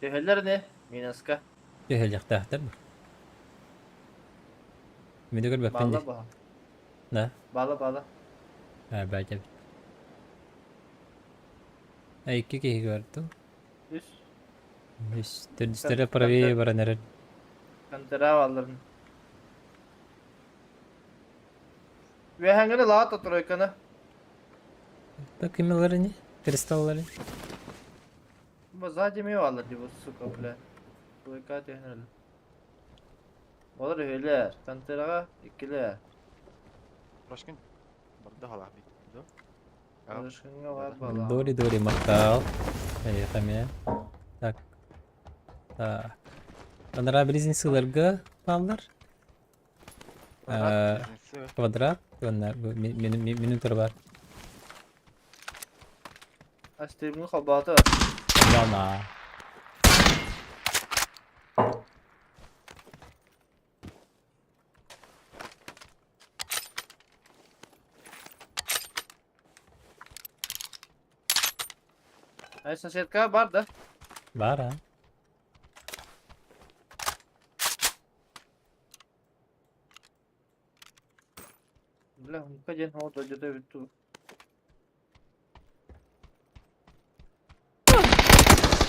Töheller ne? Minaska. Töhecek tahtır mı? Midi gör bakın Bağla bağla. Ne? Bağla bağla. Ha belki. İki kişi gördüm. Üst. Üstere para bir bara nere? Kantera valların. Ve hangine lahat atır kanı. Bakayım yılları ne? Kristalları. Bu sadece mi vallar diye bu su komple. Bu ikat töheller. Olur öyle. Kantera ikiler. Başkan burada hala bir. Ya, Alışkınlığı var bağla. Dori maktal. Hey kami. Tak. Tak. Onlara birizin sığlarga kaldır. Rahat bizinesi. Kvadrat. Onlar minutör var. Astırımın kabatı. Lama. Ay sasetka var da. Var ha. Bile hunka jen ho to jede bitu.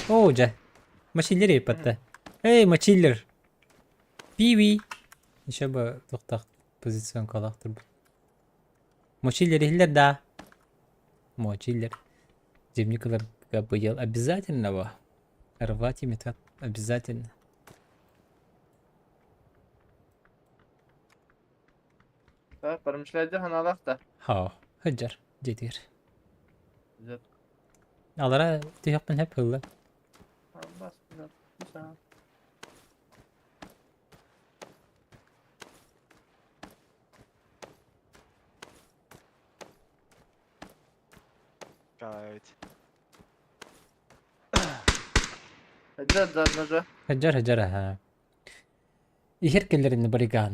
Oo ca. Maçiller yapıttı. Hey maçiller. Piwi. İşte bu tuktak pozisyon kalaktır bu. Maçiller ihler da. Maçiller. Земникалар поел обязательно его. Рвать ими так обязательно. Ha parmışlardı hanalak da. Ha, hıcar. Cedir. Güzel. Alara tüyakman hep hıllı. Ha bas güzel. Güzel. Gayet. Hadi da naja. Hıcar ha. İhir kellerini barigan.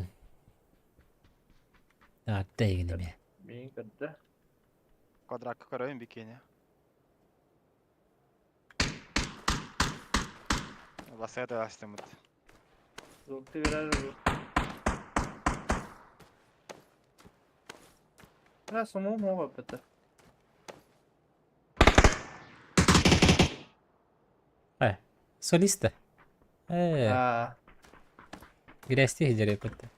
Ha, değilim ya. Beyin kırdı. Quadrak karayım bir kene. Basaya da astımdı. Zulti virar bu. Ha sumo mu vapete. Soliste. Ha. Gresti hıcar yapıttı.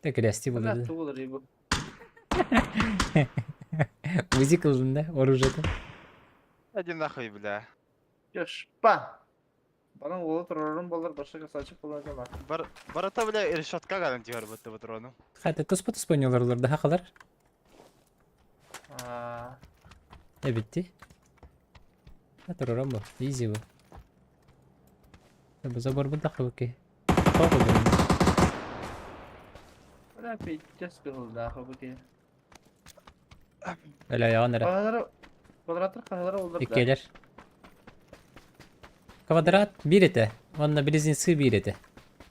De Gresti Bana bulurdu. tuğulur bu. Müzik kıldığında orucadı. Hadi nakıy bile. Yoş. Ba. Bana oğlu terörün bollar başka kasaçık kullanacağım ha. Barata bile irşatka garanti var bu patronu. Hatta tus oynuyorlar olur daha kadar. Ha. E bitti. Hadi oran bu. Easy bu. Bu zabor bu dakika ki. Çok oldu. Bana bir just bir hıl daha bu ki. Öyle ya nere? Kahalara kvadratlar kahalara olur da. İkiler. Kvadrat bir ete. Onunla birizin sığ bir ete.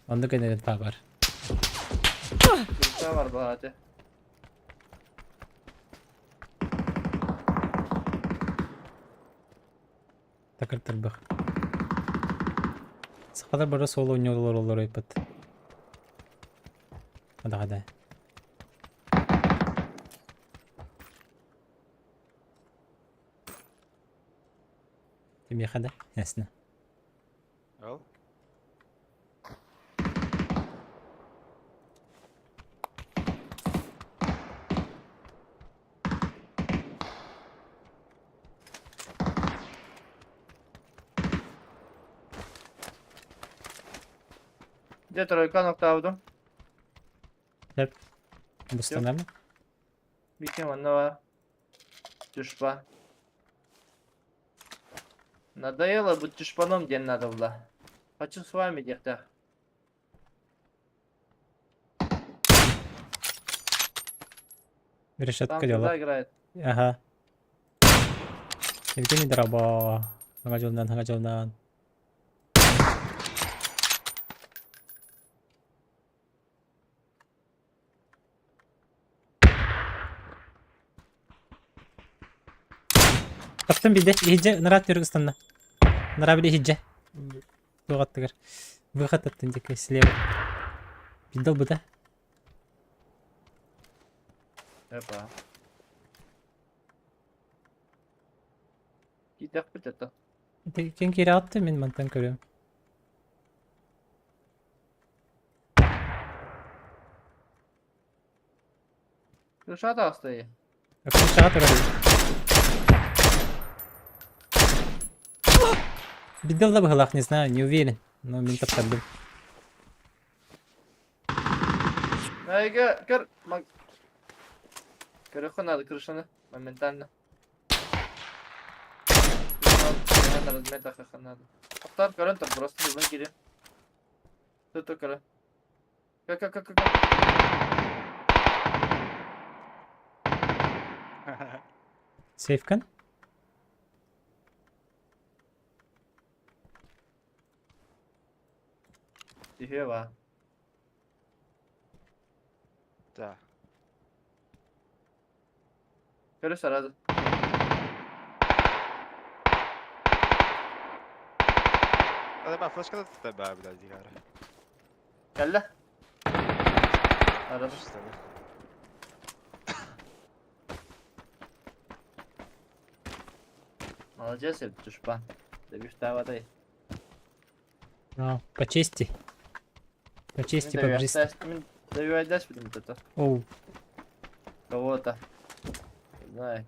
Onda kadar fark var. Bir var bu hadi. Takırtır bak. Sıkıdır burada solo oynuyorlar olur yapıt. Hadi. Kim yakada? Nesne. Al. Bir troika nokta aldım. Hep. Bu standart mı? Bir kem var. Düşman. Надоело быть чушпаном, где надо было. Хочу с вами где-то. Bir решетка Там diyorlar. туда играет. Aha. Evde midir aba? Hangi yoldan. Kaptım bir de. İyice narat yürü ıstanda. نرى بلي هجة لغة تقر بخطة تنجك سليم بالضبط ده يبقى كي تقبل تتا انت كان كيرات من منطقة كريم شو هذا أصلي أكون شاطر عليه بالضبط بغلاق не знаю не уверен но من تقدم هاي كر ما كر خلنا هذا كرشنا من تانا أنا لازم أتأخر خلنا هذا اختار كر أنت براسي من كده تتو كر كر سيف كان دي هي بقى تا كر سر هذا هذا ما فلاش كده تتبع بلا دي كاره كلا هذا مش تبع молодец я тушпан да бишь давай почисти почисти побристи من добивать дальше потом это оу кого-то не знаю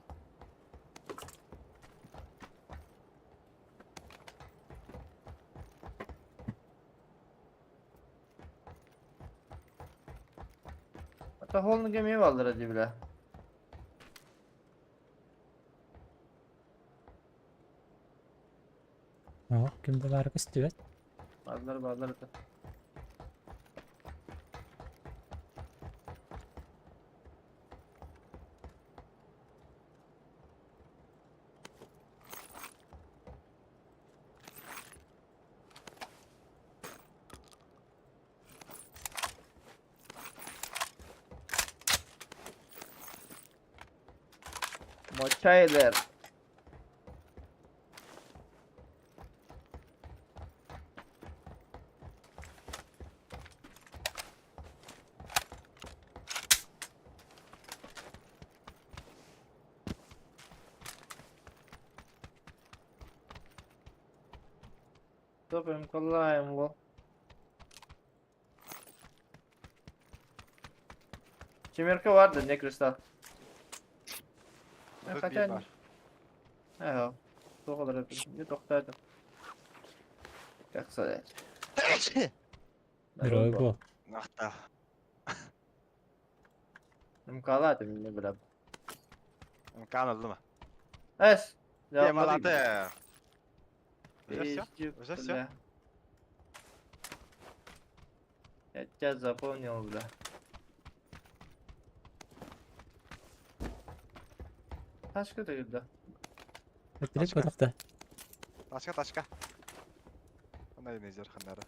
это голный гамивал ради бля kimde var istiyor bazıları da Mochailer. Topim kollayım bu. Çimerka vardı ne kristal. Тут Хотя бит бар. اه تاخد не تختار как сказать. Герой bu. Нахта. Мкалаты мне бля. كان الظلمة. Эс. يا ملاته. Уже Уже всё? Я тебя запомнил, бля. Taşkı da güldü. Direkt odakta. Taşka. Bunday nezer xanları.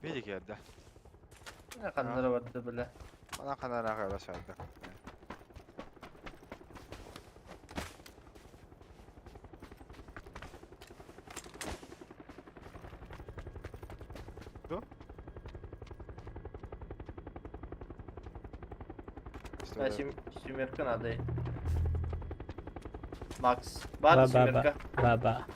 Biri geldi. Ne kanları vardı bile. Bana xanları ağır aşağıda. Ben Şimirkan adayı. Max. Var Şimirka. Baba.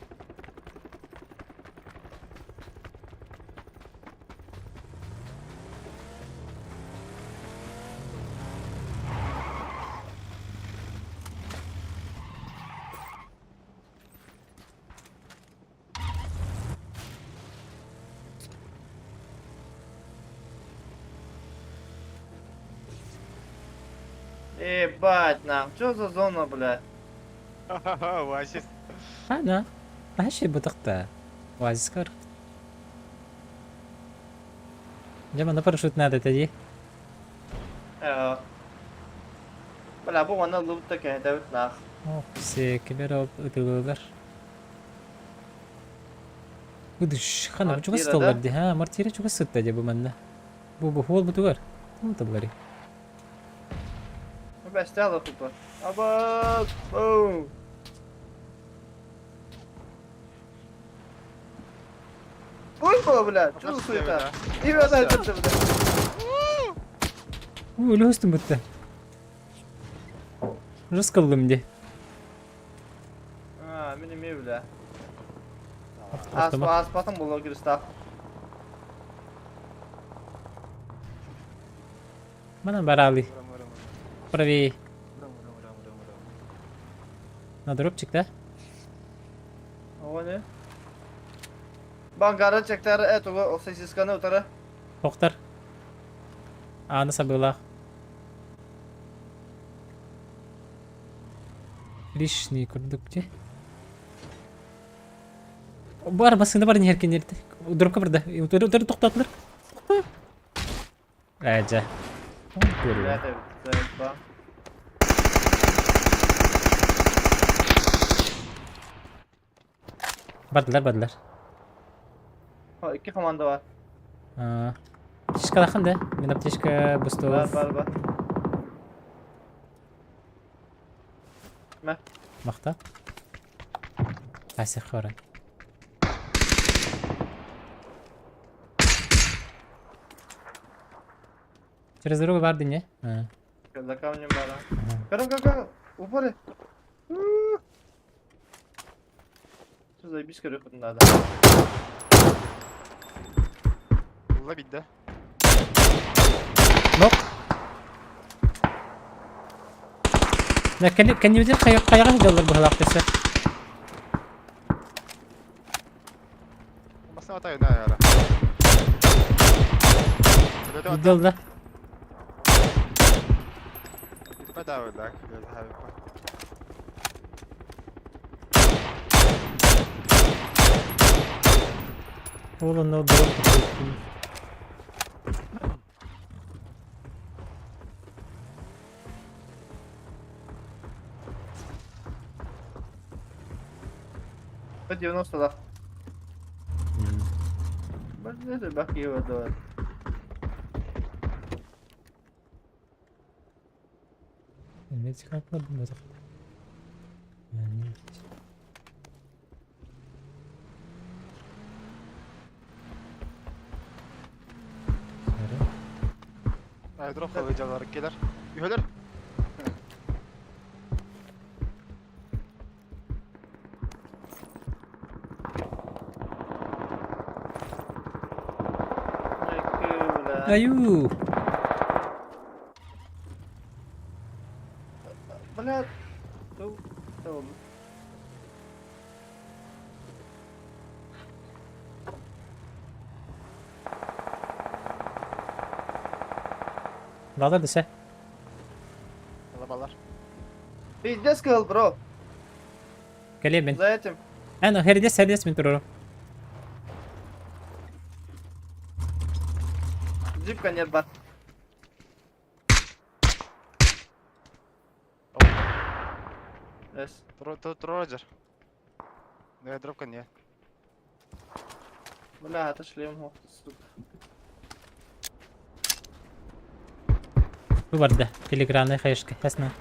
Ебать нам, что за зона, бля? Васис. أنا ما هالشي بتقطع وعزكر جمع نفر شو تنادى تجي Bля bu bana loot'ta kene David nach. سيكبر وتغبر ودش خلنا بشو قصة مرتيرة ده؟ ودي ها مرتيرة شو قصة تجيبوا منه بو هو البتوغر مو تبغري beste alır kupa. Abak. Boom. Uy bu bile. Çok Nasıl suyta. ya? İyi bir adam çıktı bile. Öyle hostum bitti. Rız kıldım diye. Ha, benim iyi bile. Ortama. Aspatın bulu kristal. Bana barali. Pravi. Na drop çıktı. O ne? Bangara çekler et o sessiz kanı utara. Tohtar. Anı sabıla. Lişni kurdukça. Bu arabasında var herken yerde. Drop kapırdı. Utarı toktatlar. Aja. Evet evet bak. Bardılar. Ha, iki komanda var. Tişka dakın da. Min aptişka bustov. Var. Ne? Makta. Asik khoran. Через дорогу var dinle. Ha. Kırda kamyum var ha. Karım. Упори. Что за бишка рыхот надо? Bulla bindi. Nok. Ne kendi bilir kayağa gidiyorlar bu halaktası. Masana atayım ne ayara. Öyle de Gidiyorlar. gitme daha öyle. Böyle her yapar. Oğlum ne drop. По 90 да. Блин, бах его давай. Ne çıkartmadım da. Yani. Airdrop koyacaklar gelir. Üheler. Ayu. Блядь. Tamam. Dallar dışa. Alabalar. Пиздец сказал, bro. Geliyor ben. За этим. Ano herides min turoro. Джипка нет, бат. Yes. Роджер. Ну airdrop kan ya. Бля, отошли ему, сука. Bu vardı. Telegram'da hayışkı. Hasna.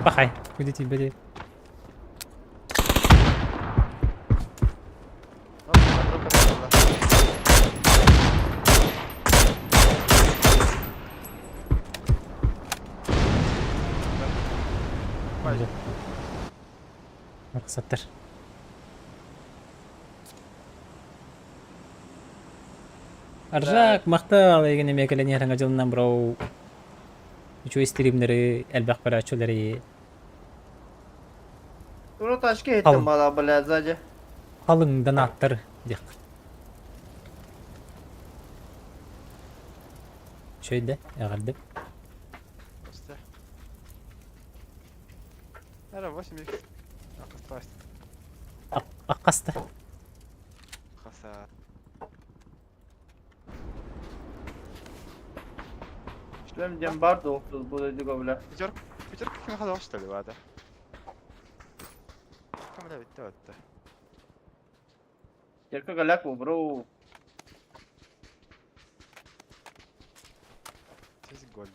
Bakay. Видите, böyle. Airdrop kan ya. Güzel. Maksatlar. Arjak maqtal egene mekelen yaranga жылынан бирөө үчөө стримleri элбак бара чөлери Ну, тачки Алым. этим бала, блядь, сзади. алыңдан аттыр дек. Çöyde yagaldı. Просто. Ара 8x. Акастась. Akkasta. Хаса. Шлем дембар долг будет диго, бля. Пятерка кем ходил, что ли, вада? Камера ведь то. Терка голяк, bro. Здесь голь.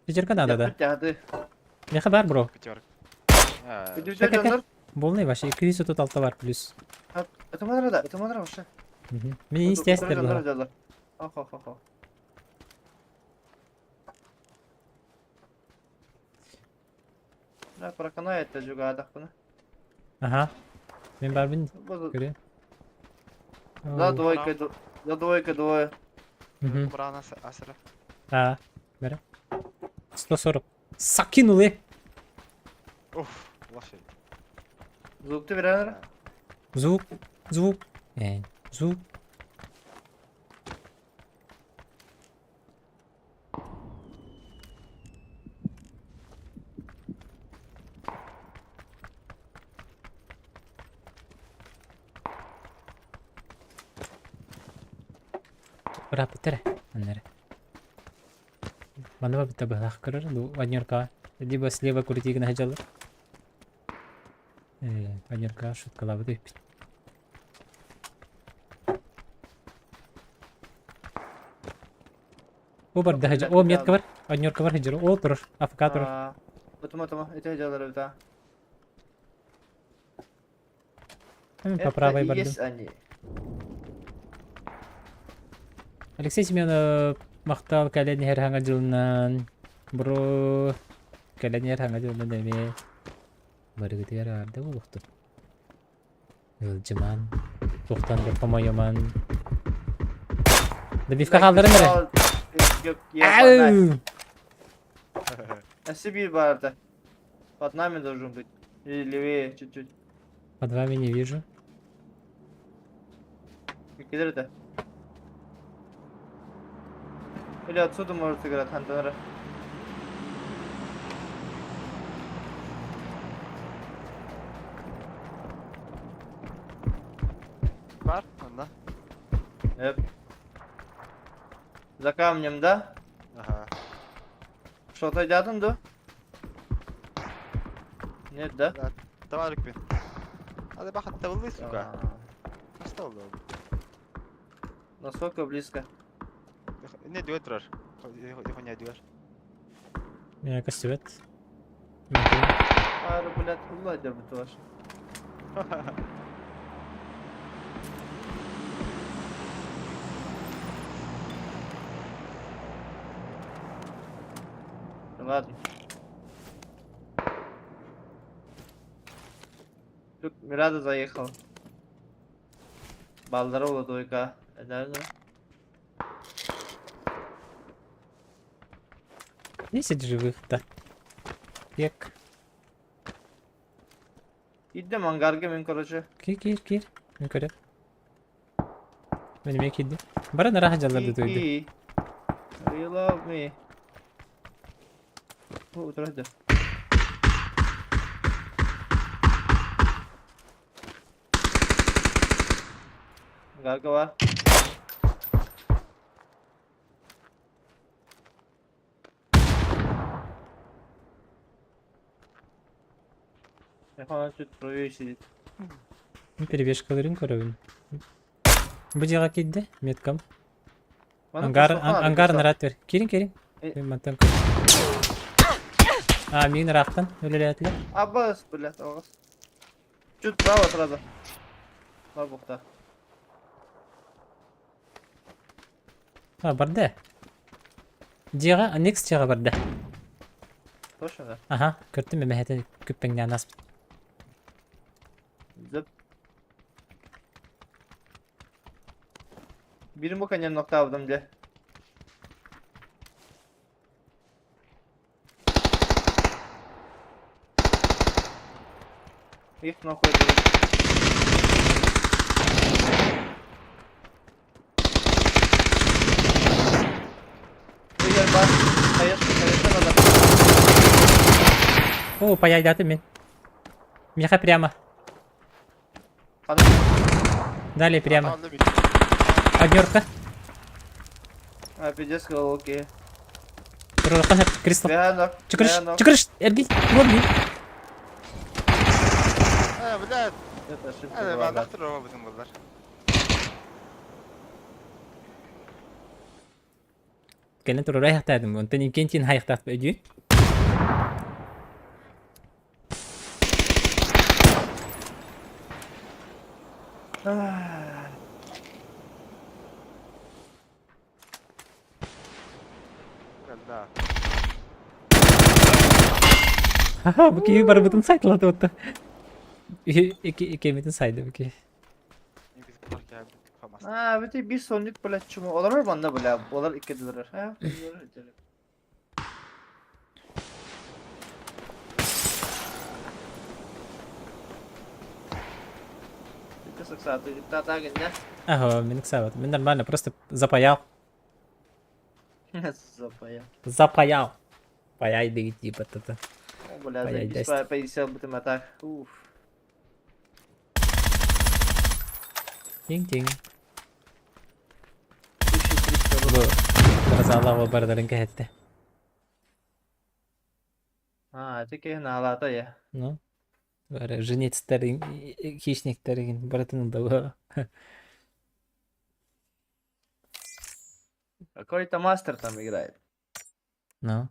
Течерка надо да. Hadi. Ne kadar bro? Пятерка. А, Bir Şaka. canlar. Bolnay başı 236 var plus. Это манера вообще. Beni isteyesler la. Canlar. Ah. Ne bırakana yeter juga adak bunu. Aha. Ben barbin Bu görüyor. da двойка, двое. Брана асыра. Ha. Bera. 140. Sakin ol. Уф, лошадь. Звукты verenler. Звук. Звук. Звук. Berapa tere? Bener. Mana kita belah kerja lu banyak ka. Jadi bas leva kuriti kena hajar. Banyak ka shoot kala betul. O berda hajar. O miyat kabar. Banyak kabar hajar. O terus. Afka terus. Tamam. Itu hecalar bir daha. Hemen papravay berda. Yes anne. Алексей Семенов мақтал кәләне һәр хаңа жылынан бро кәләне һәр хаңа жылынан деме бәргәтәр арда булықты. Жылжыман тоқтан бер комайоман. Дәбифкә калдырын бере. Ау! Сибирь барда. Под нами должен быть. Или левее чуть-чуть. Под вами не вижу. Где это? Или отсюда может играть Хантенера. Бар, анда. Yep. За камнем, да? Ага. Что-то идет, да? Нет, да? Давай, Риквин. Hadi bak hatta buldu suka. Nasıl oldu? Насколько близко? Ne diyor durar? Его не diyor. Я костювет. Ары, блядь, уладя бы тоже. Ладно. Тут Мирада заехал. Балдарова дойка. Наверное. Десять живых, да. Пек. Gittim hangarga men короче. Кир. Ne kadar? Benim ekildi. Bana da rahat jallardı toydu. Kiki. You love me. Oh, тройда. Hangarga var. Яхан чуть правее сидит. Перебежкаларын көрөбүн. Бу жака кидди, меткам. Bana Ангар, koşmasana, ангар koşsana. нарат бер. Кирин. E- Мантан. Мен рахтан өлеләтле. Abbas, блядь, Abbas. Чуть право сразу. Var bukta. Барды. Жага, next жага барды. Точно да? Аха, көрдүм мен хәтә күппеңнән нас. Zıp. Birim bu kanyem nokta aldım diye. Их нахуй берет. Егер бар, hayır надо. О, паяйдаты мен. Меха прямо. Hadi. Далее прямо. Tamam da bir. Однёрка. Ha, pidez kal, okey. Туракан кристал. Beğendim. Чыкырыш. Эрги. Вот би. Блядь. Это ошибка Hadi была, ben да. doktor ol bütün bunlar. Kellen turur ayaqtadım. Ondan imkentin hayaqtat ödü. Ah. Geldi. Haha bu ki barbutun saytladı otta. İki mitin saydı bu ki. Biz korku abi tutamaz. Ha, bir sonluk böyle çumu. Olur mu banda böyle? Olur iki durur. Ha, durur. Itu satu juta tagenya. Ага, минут сават. Мен нормально, просто запаял. Запая. Запаял. Паяй да типа это. О, бля, Паяй заебись, даст. повесил бы ты матах. Уф. Тинг-тинг. 1300 Bu рублей. Разалава бардарын кәһетте. А, это кең алата я. Ну, бары жнецтерин, хищниктерин бартын да bu. Какой-то мастер там играет. Ну.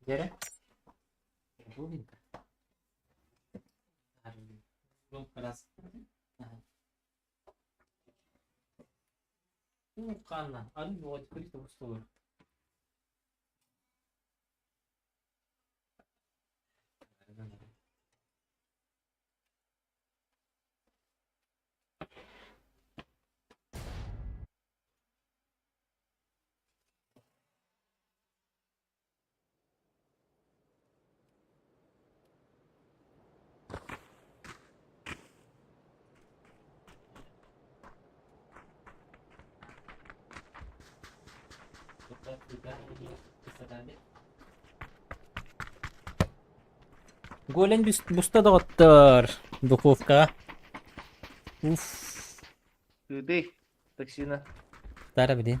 Гера? Глубинка. Раз. Ну, канна. А ну вот, открыть в стол. Голен буста доктор. Духовка. Уф. Ты, токсина. Тара bilin.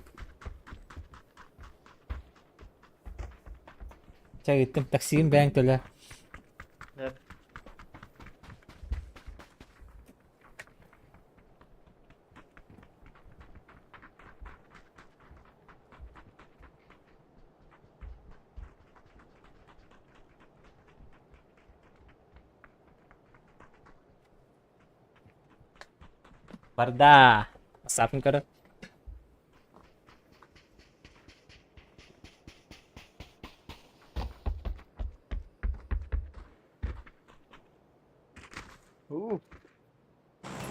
Çay gittim. Taksiyin ben töle. Yep. Barda. Masapın karı.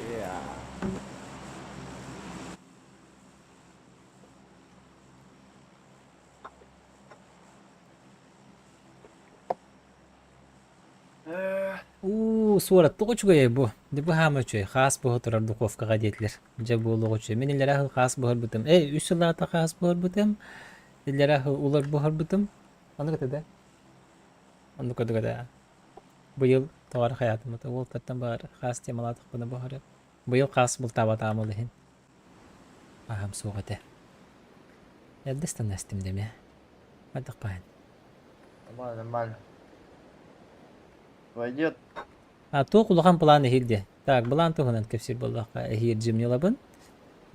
Yeah. Сура точгой bu. Dibu hama çöy. Xas bu oturar dukovkaga deytler. Jabulu çöy. Men illere xas bu harbutum. Üç yıllarda xas bu harbutum. Illere ular bu harbutum. Onu kadar. Onu kadar. Bu yıl tawar hayatımda ol tattan bar xas temalat bana bu harap. Bu yıl xas bul tabat amalihin. Aham soğate. Yaddestan nastim deme. Hadi qayn. Нормально. Пойдет. А то кулахан планы хилде. Так, план тугунан кепсир боллакка эхир жимнилабын.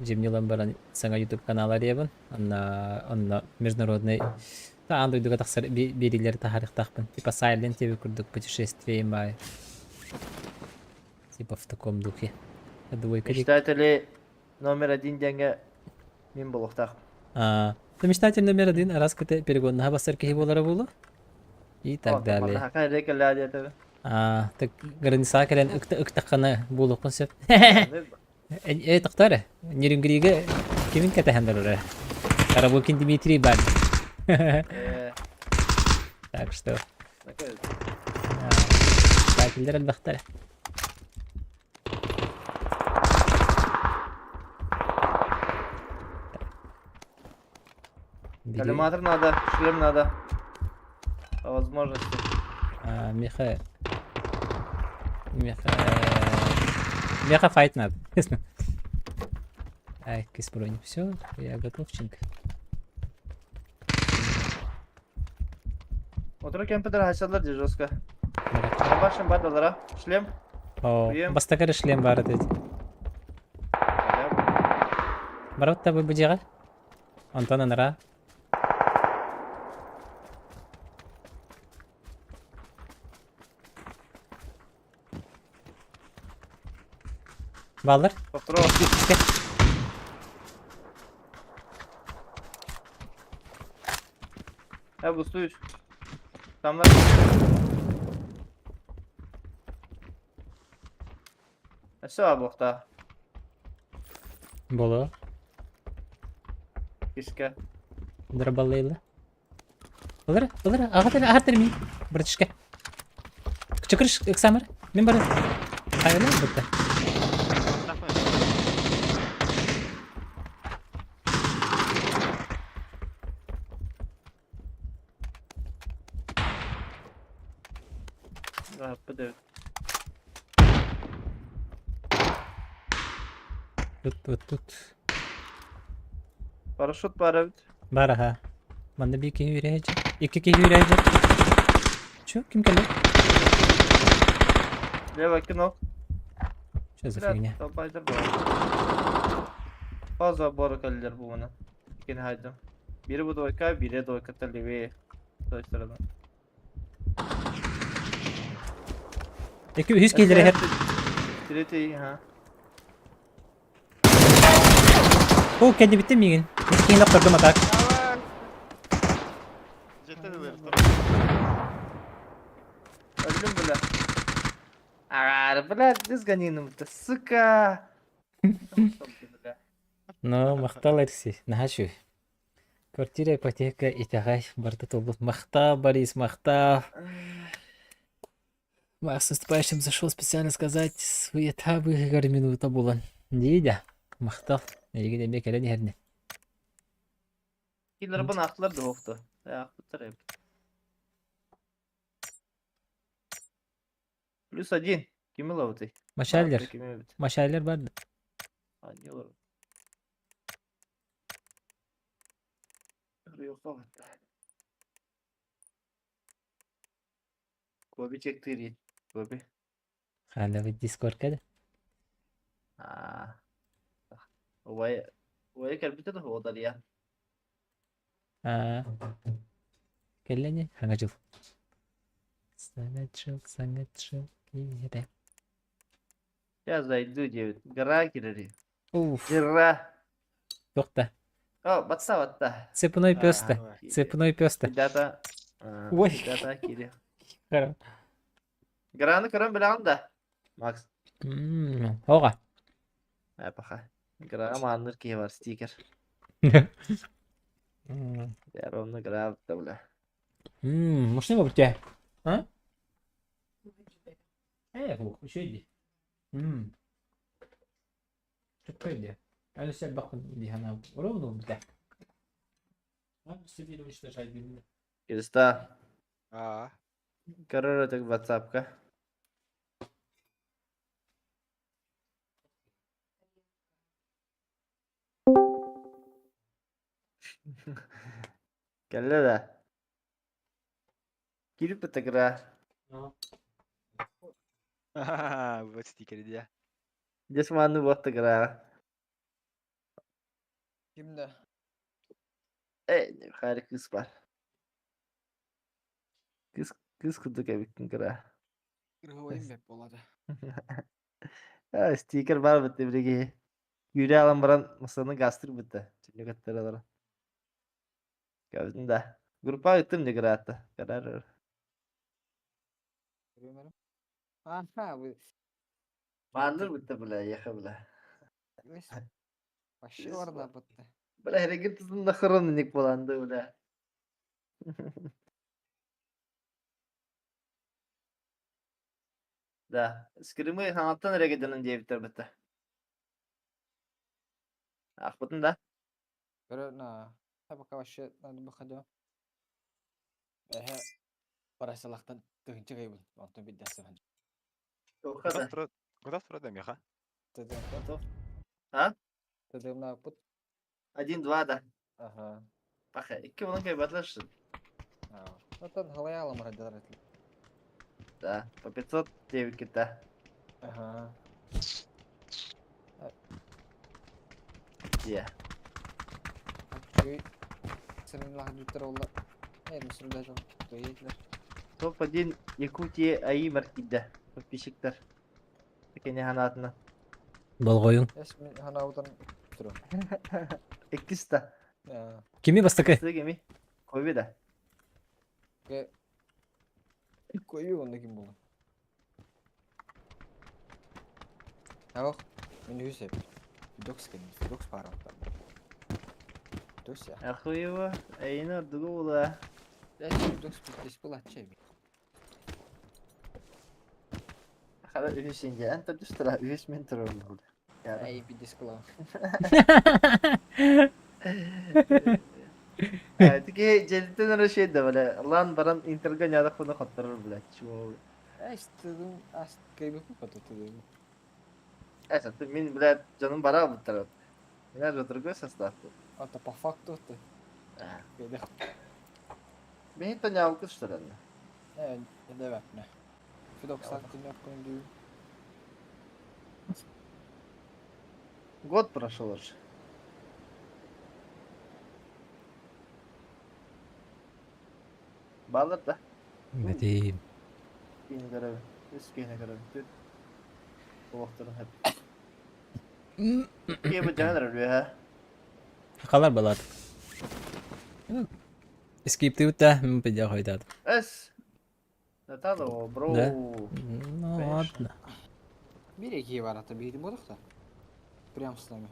Жимнилан баран саңа YouTube каналлар ебын. Анна международный та андойдуга тахсар берилер тарихтахпын. Типа Silent TV курдук путешествие май. Типа в таком духе. Двойка. Мечтатели номер один деньги мин болуктак. Ты мечтатель номер один, раз кыты перегонна басар кихи болара болу. И так далее. Хака рекалля дете. Так граница келен ыктакканы болу концепт. Тактары. Нерингриге кимин катахандар. Карабокин Дмитрий бан. Так что. Такилдер албахтар. Коллиматор надо, шлем надо. По возможности. Меха файт надо. Ай, кис бронь. Все, я готовченко. Отура кемпедер хачалар же жестко. Başım var dolara. Шлем. О, Куем. бастакар шлем бар эти. Барат та быжыга. Антон нара. Балдар. Попробуй. Ишке. Ya bu suyuz. Tamam. Aşağı bokta. Боло. Кишке. Драбалейла. Балдар, агатер ми. Братишка. Чыкырыш эксамер. Мен бар. Хайла бутта. Rahat bir Тут. Paraşüt var evet. Бар аха. Манда bir iki yürüyecek. İki yürüyecek. Çö, kim geldi? Levaki nok. Что за фигня? Tabaydır bu. Fazla boru kalırlar bu bana. İkini haydım. Biri bu doyka, biri doyka talibi. Doyştaradan. İki yüz gelir her. Direti ha. O kendi bitti mi yine? Hiç kiyin kırdım atak. Öldüm bile. Agar bile dizganinim de sıka. Но мақтал ерси. Нахашу. Квартира ипотека итагай барды толып. Мақта, Борис, мақта. С наступающим зашел специально сказать суета выгар минута булан. Дейді. Мақтал. Неге демек келе herне. Killer bana aklılar da yoktu. Ya aklılar hep. Плюс один. Kimi lavutay? Maşaller. Kimi bit? Maşaller vardı. Hadi olur. Yok hatta. Gobi çektir. Gobi. Hala bir Discord kede. Aa. Ovaya kalbite de hodar ya. Aa. Kellene hangacıl. Sanatçıl. Yere. Ya zaydı diye. Gara gireri. Уф. Gira. Yok da. Oh, batta. Цепной пес та. Aa, Цепной пес та. Data. Ой. Data kiri. Хорошо. Granı kırın bilen de. Max. Ога. Ha baka. Gra mandır ki var sticker. Ya onu gra da bile. Машина в тебя. А? Фух, еще иди. Что иди? А если бахнул, иди, она ровно в тебя. Надо себе уничтожать, блин. Kirista. Aa. Karar ötek WhatsApp ka. Kelle de. Girip de tekrar. Bu stikeri diye. Cismanlı bot tekrar. Kimde? Harika kız var. Kız kuduk evikin kıra. Kırhıvayım hep oladı. Ha, sticker var bitti birigi. Yürü alan baran masanın gastır bitti. Çünkü katları alara. Gördün de. Grupa gittim de kıra hatta. Karar. Görüyorum. Aha bu. Mandır bitti bile yaka bile. Neyse. Başı var da bitti. Bile hareket hızında kırın nik bulandı bile. Da. Skrimi hanattan hareket edinin diye bitir bitti. Akbıtın da. Görüyorum na. Tabi kavaşı nadı bakıdı. Ehe. Parasalaktan tığınca kaybol. Ondan bir dersi var. O kadar. Куда страдам я, ха? Dedim. Ha? Dedim ne yapıt? 1-2 da. Aha. Bak 2 bunun kaybatlaşsın. Zaten havaya alamır hadi. Да, по 500 девять кита. Ага. Е. Akçayı senin lahmacunlar oldu. Evet, Mısır'da da yediler. Топ-1 Якутия АИ Маркида. Подписчиктар. Такені ғанатына. Болғойың. Esmi Hanav'dan turu. Эккиста. Ya, Kimi бастыкы? Сыгы ми. Койбе да. ke koyuyor onda kim buldu? Ya bak, beni Hüseyin. Doks gelmiş, doks para var. Doks ya. Ахуева. Айна дугула. Ya şimdi doks bitmiş bu latçay bir. Хара үһүсүнге. Анта дүстара үһүс мен турар бул. Ay bir diskla. Тики желтен ара şey de böyle. Lan baran interga nyada konu katırır bile. Şu. Ya istedim as kaybı bu kadar dedim. Esat min bile canım bara bu taraf. Mina rotırgı sastafı. Ata pa fakto te. Böyle. Ben hiç nyavuk kıştıran. Evet, ya da ne? Şu doks hakkında yaptığım düğün. Год прошел уже. Балар да. Бетейim. Kini görevi. Üst kini görevi. Tüt. Bu vaktirin hep. İyi bu canı arıyor ha. Қалар балады. Скипті өтті, мен педя қойдады. Es. Ne tadı o bro. Да. Ну, Beş. ладно. Bir iki var hatta bir olduk da. Прям с нами.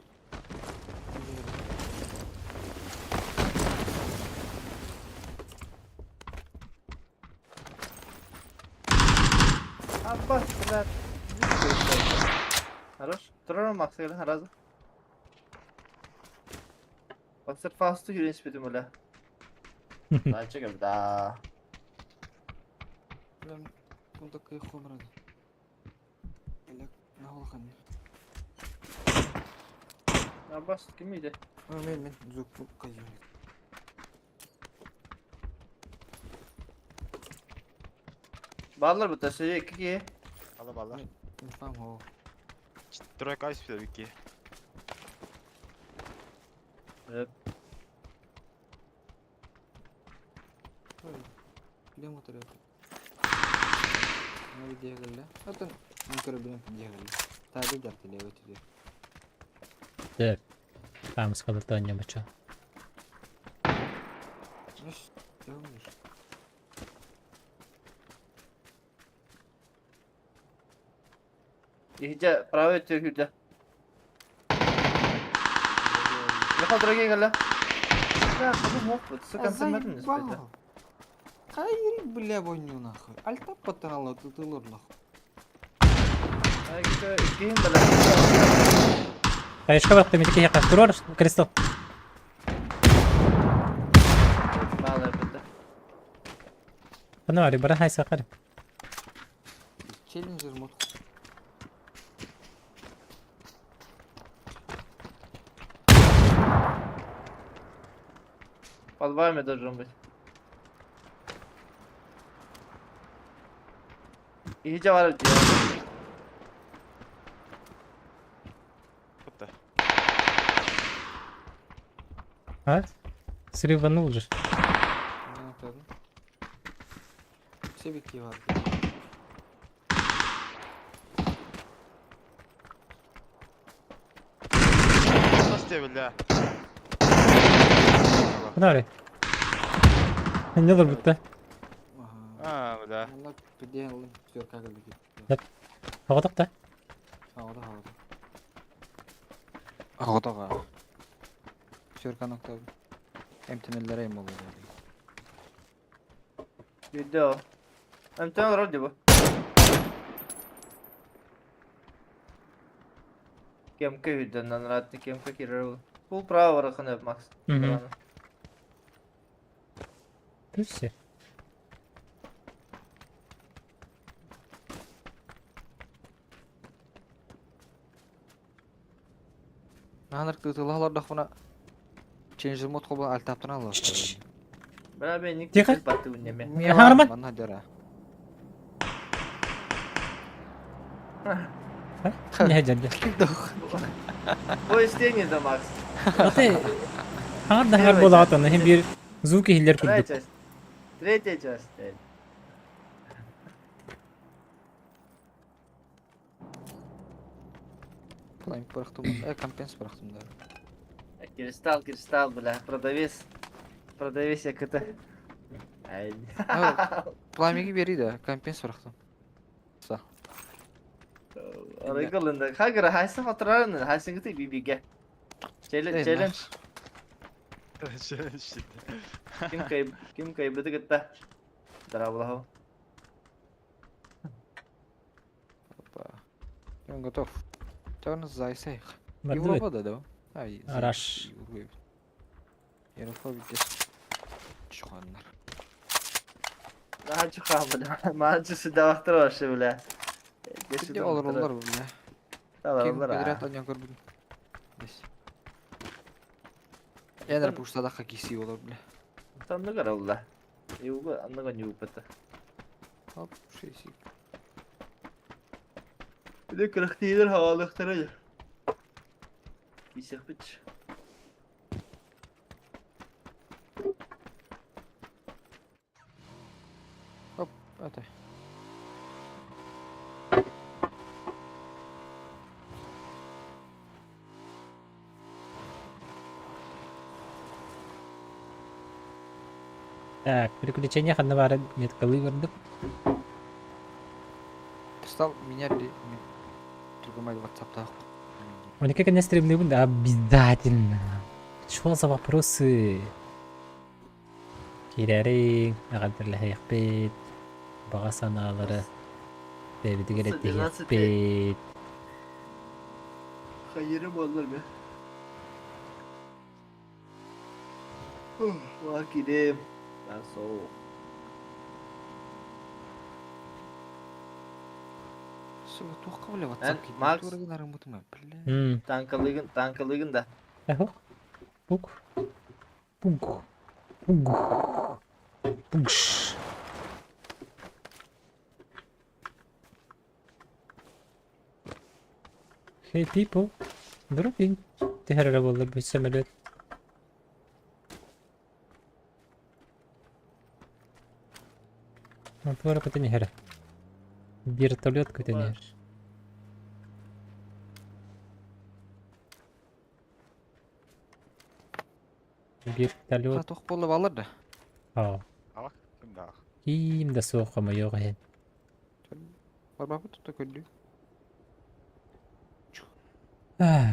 Abbas блядь. Хорош. Тұрар максайлы разы. Баксыр фасту жүрен спетім öyle. Lan çekim da. Прям он такой хомран. Элек на холхан. Abbas kimiydi? Men zuklu kayıyor. Bağlar bu taşı iki. Алып алар. Не фам о. Тройка айспида вики. Evet. Bilem oturuyor. Ne bir diye geldi. Zaten mümkün bilem diye geldi. Tabi yaptı diye ötüyor. Так. Vamos қалырды önce maçı. Ниш, yanlış. İyice bravo ötüyor hürde. Ne kadar gel la. Ya kızım hop. Sıkan sırmadın mı? Hayır bile oynuyor nahı. Alta patanalı tutulur lah. Ay işte ikiyim bela. Қайышқа бақты, медеке яққа. Тұрар, Кристал. Bağlar burada. Қаны бар, бара хайса қарым. Challenger mod. Подваем это должен быть. İyice var diyor. Куда? А? Срыванул же. Ne yapıyordun? Seviki var. Насте, бля. Қаны бар. Ne olur bitti? Aha. Бля. Valla bir diye aldım. Diyor kanka bir git. Havadық та. Havada havada. Havada var. Şörkan nokta. Emtinellere em oluyor yani. Video. Emten var orada bu. Кемка виден, ради кемка кирил. Пул право върху не Макс. Мгм. Все. Nahlar kıtılahlar da buna Challenger mod kobu altaptan alır. Ben abi nik Dikkat. battı bu neme. Harman. Bana dera. Ne hecelde. Bu isteyen de Max. Ate har da har bola atan hem bir zuki hiller kurduk. Третья часть. Планк бырактым. Компенс бырактым да. Кристалл, бля. Продавец я кыта. Ай. Пламеги бери да, компенс бырактым. Са. Orayı kılındı. Kagıra haysa hatırlarını. Haysa kıtı bibiге. Challenge. Kim kaybıdı kıtta. Darablahu. Опа. Он готов. Да он зайсай. Бардывет. Европада да? Ай. Араш. Европа битес. Чуханнар. Daha çok hamile. Mancısı da vaktır var şu bile. Где олар олар бля. Tamam Кем olur ha. подряд они көрбүдүм. Дес. Янар пуштада хакиси олар бля. Tanrı kara ulla. Yuva anlagan yuva pata. Хоп, шеси. Bir de kırık değildir havalıktırı. Bisik biç. Это. Так, приключения ханна меткалы көрдүк. Стал меня ли... Другой WhatsApp-та. Он как не стримный будет, обязательно. Что за вопросы? Кирярин, агадыр хейхпет, бага санаалары, бебиди керетти хейхпет. Hayırım olur be. Vah gideyim. Ben soğuk. Сука, туакка бля WhatsApp ки. Макс. Турагынарын бутума, бля. Tankılığın da. Эхо. Пук. Пук. Пук. Пукш. Hey people, drop in. Tehrar havalar bir semelet. Отвора котенегера. Вертолет котенегер. Вертолет. Туак болуп алыр да. Aa. Алак, ким да. Kim de soğuk ama yok hen. Барбабы тут көрдү.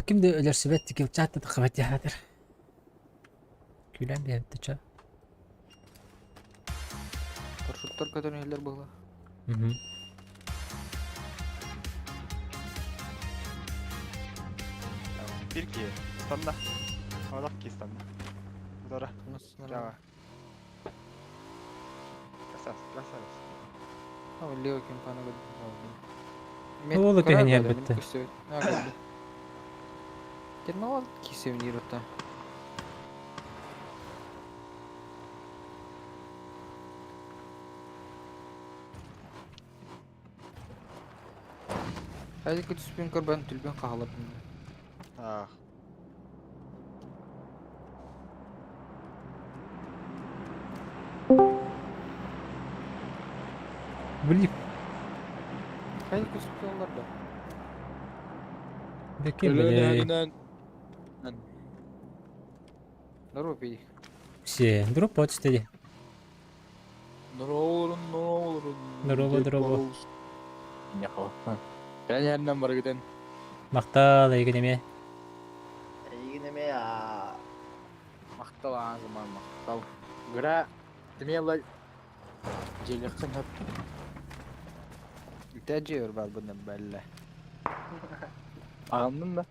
Kim de ölür sübet ki uçakta da kıvvet yahadır. Gülen bir evde ça. Парашюттар көтөрүнүлөр было. Hı hı. Бирки, станда. Алапки станда. Удара. Жава. Красавец. А, лево кемпана Ne oldu ki hani elbette? Терминал кисевнир та. Hadi kötü spin korban tülben kahalapın. Ах, Блин, Hadi kötü spinler da. bekle böyle. Здорово, пей. Все, дроп вот стади. Здорово. Здорово. Не хава. Ben yerden var giden. Maqtal egeneme. İyi ne ya. Maqtal ağzıma maqtal. Gra demeyla jeleksin hep. Тәҗир бар bundan belli. Ağamdın da.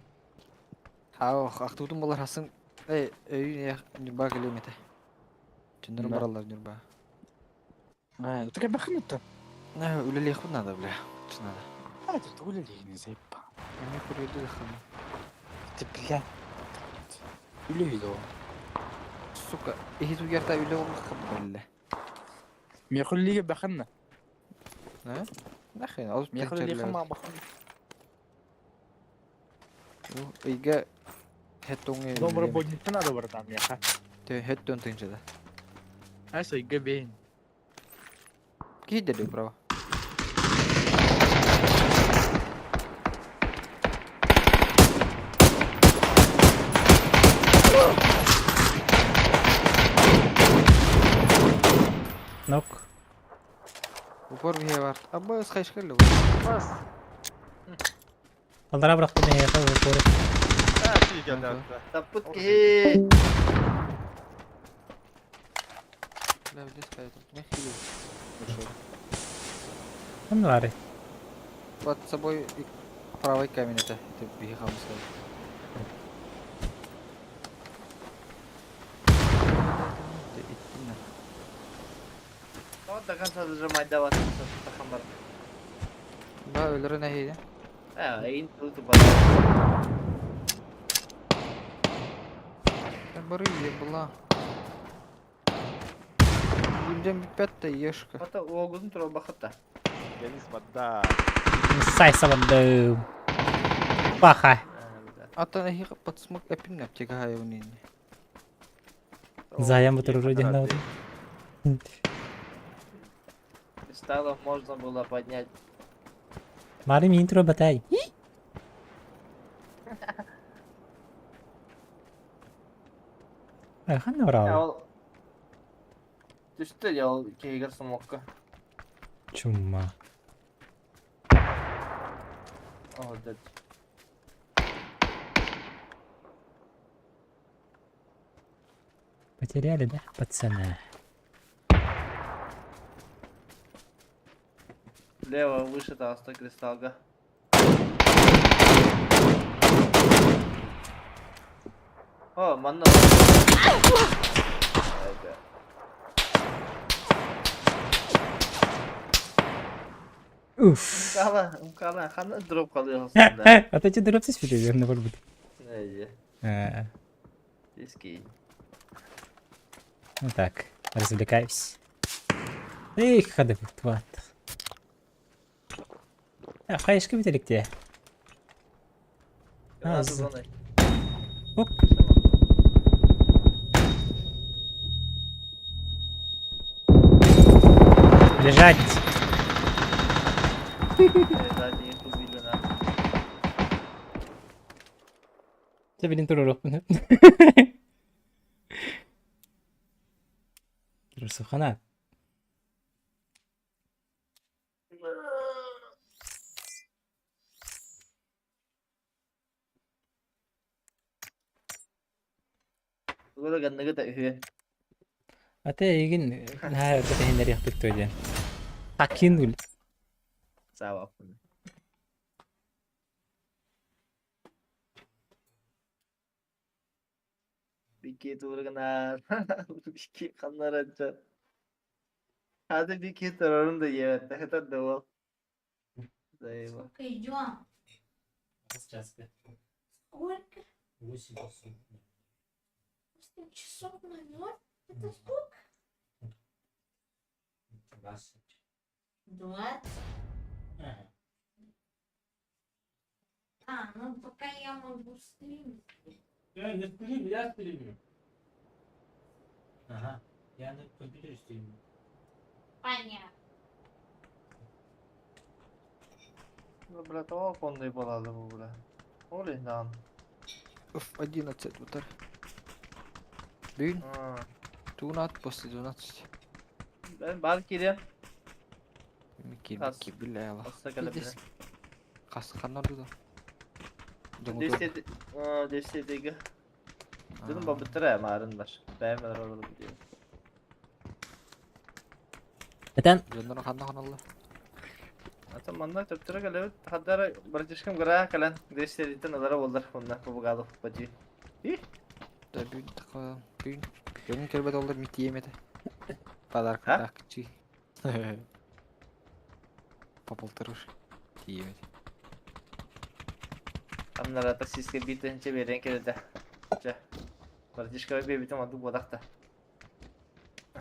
Ha, актудун болар хасын. Ey, нюрба келемете. Тündür Ne? баралар нюрба. Ha, tuka bakın mı? Үлелек бу надо, бля. Чынада. Hadi tugul elini zeypa. Эми көрөдү хам. Tepkiler. Ülüydü o. Сука, ихи туярта үле болуп калды белли. Mekul lige bakın. Ha? Нахрен, алып Mekul lige ma bakın. Iga hettonge. Nomor bonusnya ada bertanya kan? Te hetton tengceda. Aso iga behin. Ki jadi bro. Nok. Упор bir var. Ama sıkış geldi. Mas. Onlara bıraktım ya. Koru. Ha şey geldi hatta. Taput ki. La здесь кайда. Не хилю. Onu var. Ya. Под собой правый камень это въехал сказать. O da kan sadece madde var. Takım var. Ba ölürü ne hiydi? Ha, in tutu bana. Ben barıyım bula. Güncem bitpet de yaşka. Hatta o oğuzun turu bakıp da. Deniz madda. Say sabandum. Pahay. Ata ne hiya patsmak epin ne yapacak hayvanın. Зая мотор родина. Стало можно было поднять. Марим интро батай. Хан Ya bravo. o düştü ya o keygar smokka. Чума. O da. Потеряли, да, пацана? Лево выше толстой кристалга. О, манна. Уф. Kala, kana drop kalıyor aslında. А ты че дропсись переверну, может быть? Neyse, А, eski. Ну так, развлекаюсь. Эх, ходы тват. Хаешка бителикте. Nasıl Ağzı. onu? Hop. Лежать. Zaten YouTube'uyla ne? Це блін турурок мене. Русухана. Böyle gandagı da üye. Ate igen ha kete hinleri yaptık toyden. Takin ul. Sağ ol. Bir turganar. Bir kanlar açar. Hadi bir kez torun da yevet. Hatta da o. Zayıf. Сколько идем? Сколько? 8 часов 0? Это сколько? 20. А, ну пока я могу стримить. Я не стримлю, я стримлю. Ага, я на компьютере стримлю. Понятно. Bu bile tamam konuyu buladı bu bile. Oluyor lan. Uf 11 удар. Бин, Ha. тунат после 12. Ben balık yiyeceğim. Мики, Kas. Мики, billahi. Hasta kalabilirim. Kaskanlar da. Jangan Destedi. Aa destedi. Dedim baba bitir marın var. Beğenmeler orada gidiyor. Neden? Jangan kanna Allah. Ata manna taptıra geliyor. Hatta bırakışkım gara kalan destedi nazara bollar bunlar bu galı bacı. Da bün takı. Bün. Jangan kelebet olur miti yemedi. Padar Ha? kadakçı. Пополторуш. Yemedi. Amlara taksiske bitince bir renk edildi. Bırakışkım bir bitim adı bodakta.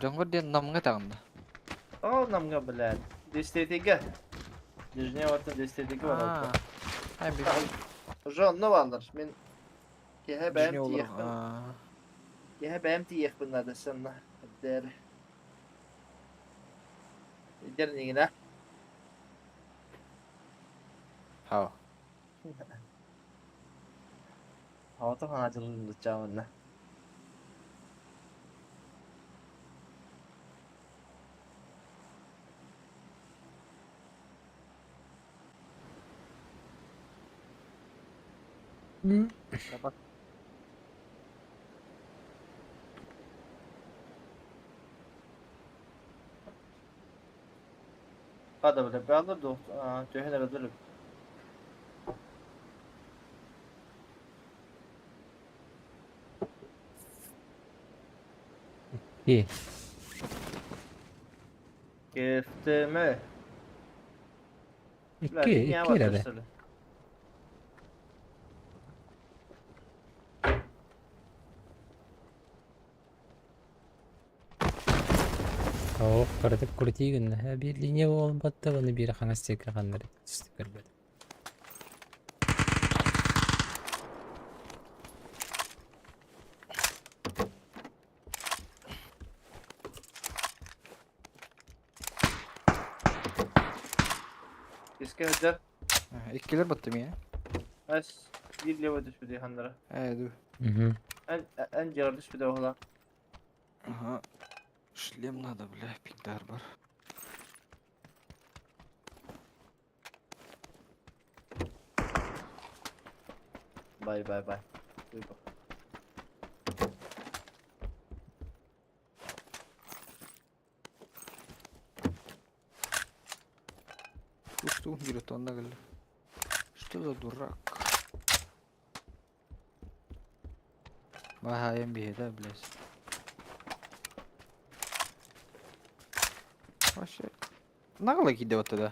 Jangan dia 6 nggak tangan. Oh namga belan. Destedi ga. Düzne vatın destedi ga var. Ah. Ay bir Жон, ne varlar? Men kehe benim Жіне олар. tiyekbin. Kehe benim tiyekbin adı sana. Der. Der neyine? Хау. Havata hanacılığını çağınla. Hadi böyle bir alır da tühene ödülüm. İyi. Giftimi. İki de. Oh, kırdık kurtiyi günde. Ha, bir linye olmadı bunu bir hanas çeker kanları. Sticker böyle. İske öder. Ikkiler battım ya. Az bir leva düşmedi hanlara. Dur. Hı. En jar düşmedi oğlan. Aha. Шлем надо, бля, пидар бар. Bay bay bay. Duy bak. Что он берет, он нагло. Что за дурак? Бахаем беда, блядь. Вообще. Нагло идет туда.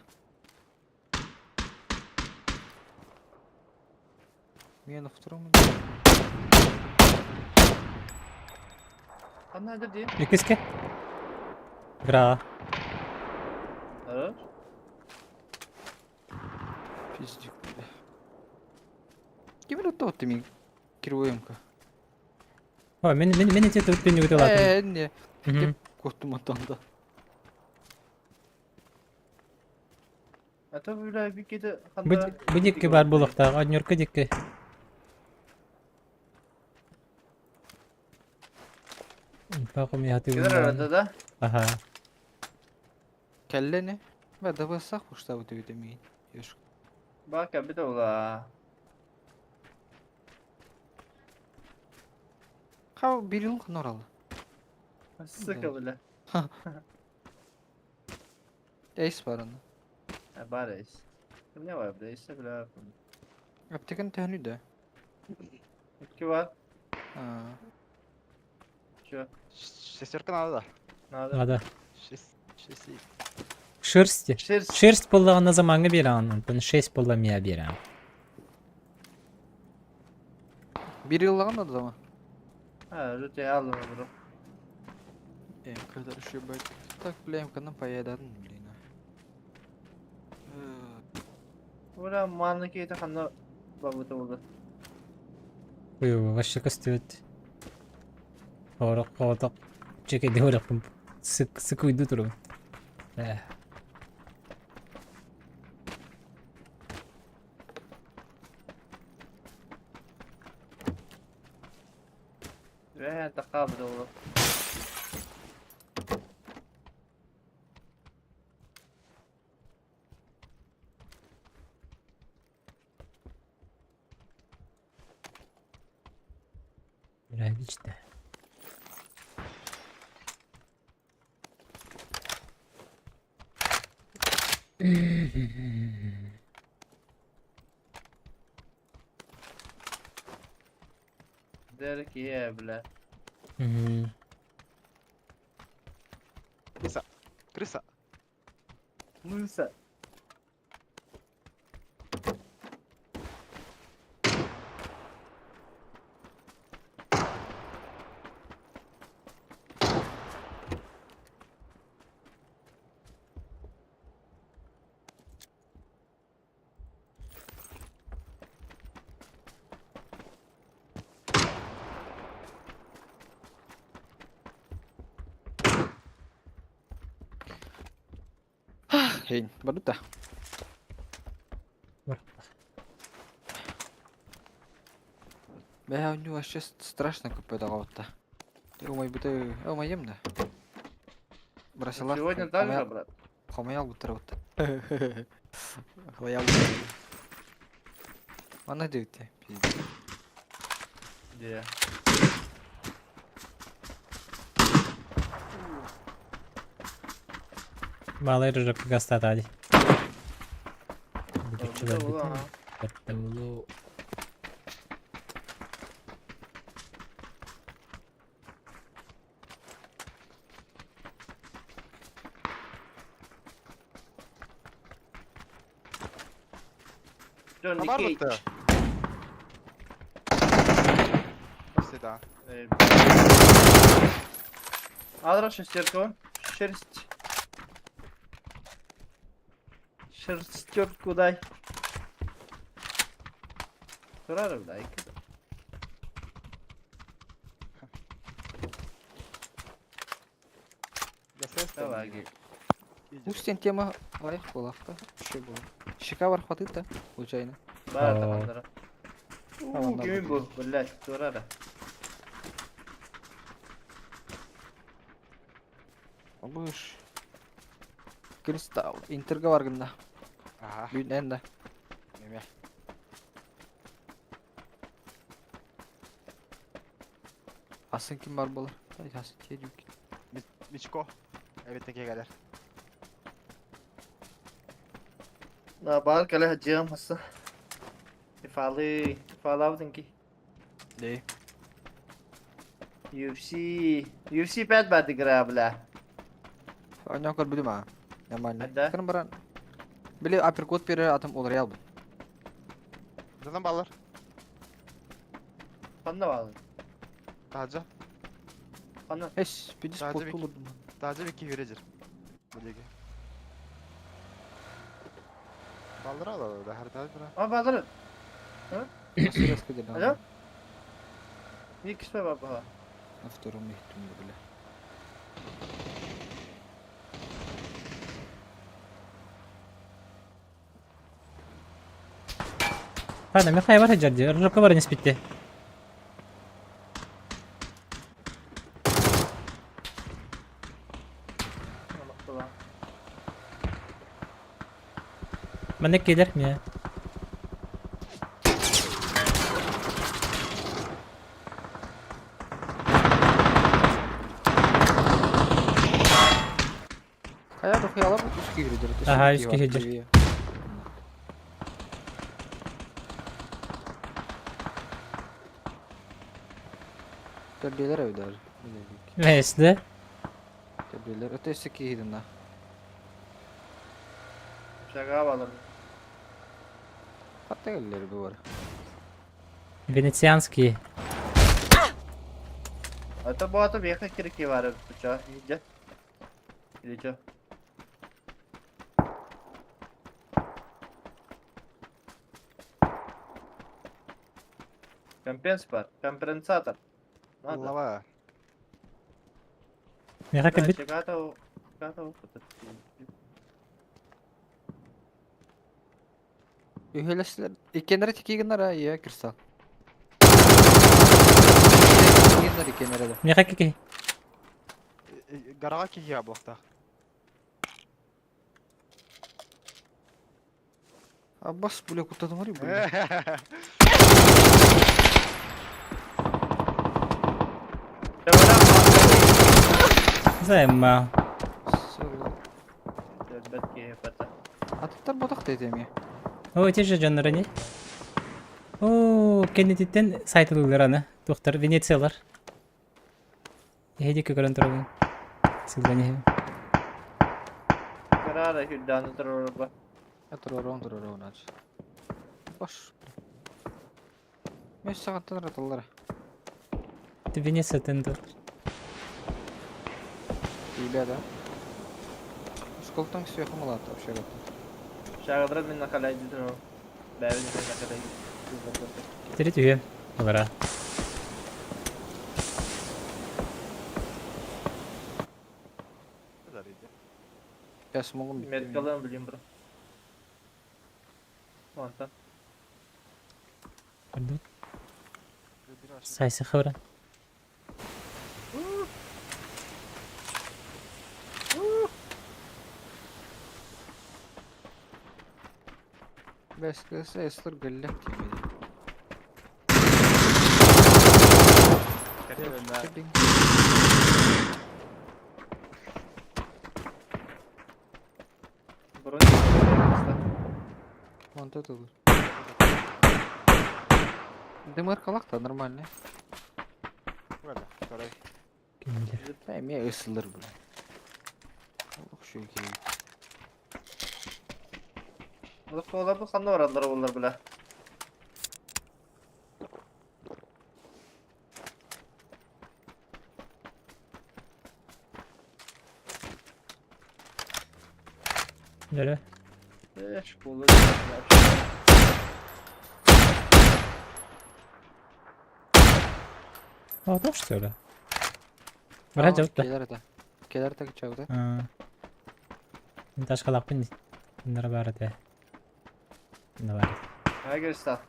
Я на втором. Han nerede değil? İkiske. Gra. Evet. Пиздик, бля. Кем тот ты кируемка? Ha, beni çete beni götürüyorlar. Не. Hı hı. Korktum atanda. Hatta böyle bir kedi hanlara. Bu dikki var bulukta. Anyorka dikki. Fakım yatı Gider arada da. Aha. Kelle ne? Ben de basak hoşta bu demeyin. Yoş. Bak ya bir de ola. Ha bir yıl noralı. Sıkı bile. Ace var onun. Ha bari is. Ne var bir işte bile yapalım. Aptekan tehni de. İki var. Ha. Şu. Шестерка надо, да? Nerede? Hadi. Шесть. Шерсти. Şirs. Шерсть боллағына заманғы бері анын. Бұны 6 болламия бері анын. Bir yıllığa da zaman. Ha rütüye aldım bunu. Когда ошибать. Так, бля, МК'ны поедан, блин. Burada manlık yedi hanla babıda oldu. Uyubu, başı kıstıyordu. Orak kodak. Çekedi orakım. Sık uydu durum. Ve takabıda oldu. Öyle işte. Der ki ya bile. Крыса. Neyse. Хейн, барута. Бар. Бля, у него вообще страшно какой-то вот-то. Ой, буты, моем да. Бросила. Сегодня так же, брат. Хомял бутер вот. Хомял. Она дивите. Где? Малый рыжок гастатади. Burada bu lan. Каттабулу. John Var Cage. mı? Nasıl da? Адра шестерку. Шерсть. Шерстерку дай. Тураров дай. Ya ses de Давай, mi? гей. İyice. Устен тема лайф булакта. Şey bu. Şika var хватит да? Случайно. Бар О. тахандыра. Tamam, Kimin bu? Блять, турара. Обыш. Кристалл. Интерга var gında. Aha. Büyün en de. Meme. Asın kim var bolu? Hayır asın diye diyor ki. Miçko. Evet teke gelir. Na bar kale hacım hassa. İfalı ki. Değil. UFC pet berdi grabla. Annem kar bildim ha. Нормально. Да? Kan baran. Bile uppercut bir atam olur ya bu. Zaten ballar. Kanna bağlı. Daha Kanna. Eş bir Sadece spot bir- olurdum. Daha bir iki yürecir. Bu ligi. Balları al orada her tarafı bırak. Ama bağları. Nasıl eski dedi. Alo? Bir kısmı var baba. На втором ихтум бля. Ладно, Михай var hajar diyor. Rıpkı var bitti. Ulan. Ben de gider mi ya? Kaya da kıyalar bu üst giridir. Aha, üst giridir. Tebliğler evde var. Neyse. Tebliğler ötesi ki gidin da. Şaka bağları. Hatta gelirler bu var. Венецианский. Это bu atı bir yakın kiriki var bıçağı. İyice. İyice. Компенсатор. Надо. Lava. Михай Да, бит. чекато. Üheleşler. İkenere teki günler ha ya kristal. Günler ikenere de. Михай кики. Garağa ki ya blokta. Abbas bile kutladım var ya bu. Займа. Atıklar batak dedim ya. О, те же жанры не. О, Кеннедиттен сайтылылар аны. Доктор Венециялар. Еди көрөн турабын. Сылганы. Karara hüddanı durur. Yatırıyorum aç. Boş. 5 saatten atılır. Ты Венециятен dur. İyi bir adam. Сколтан сверху мало вообще готов. Şağıdıra min nakalaydı durur. Bäbin min nakalaydı. Тери түйе. Олара. Ya smoke'um bitti. benim. Medkal'ı bileyim bro. Ondan. Gördün. Bir aşağı. Sayısı kıvran. Bes kısa esler gellek diyemedi. Gel önden. Çıkırdın. Bro ne? Монтат olur. Дымар kalak da нормально. Böyle. Koray. Kim bilir. Benim ya ısılır bu. Allah şu ülkeyi. Olar bu kanlı var adları bunlar bile. Nere? Şu olur. O da что ли? Бара жауапта. Keler tak çavda. Taş kalak bin. Bunlara bari de. Ne var? Ha görüşürüz.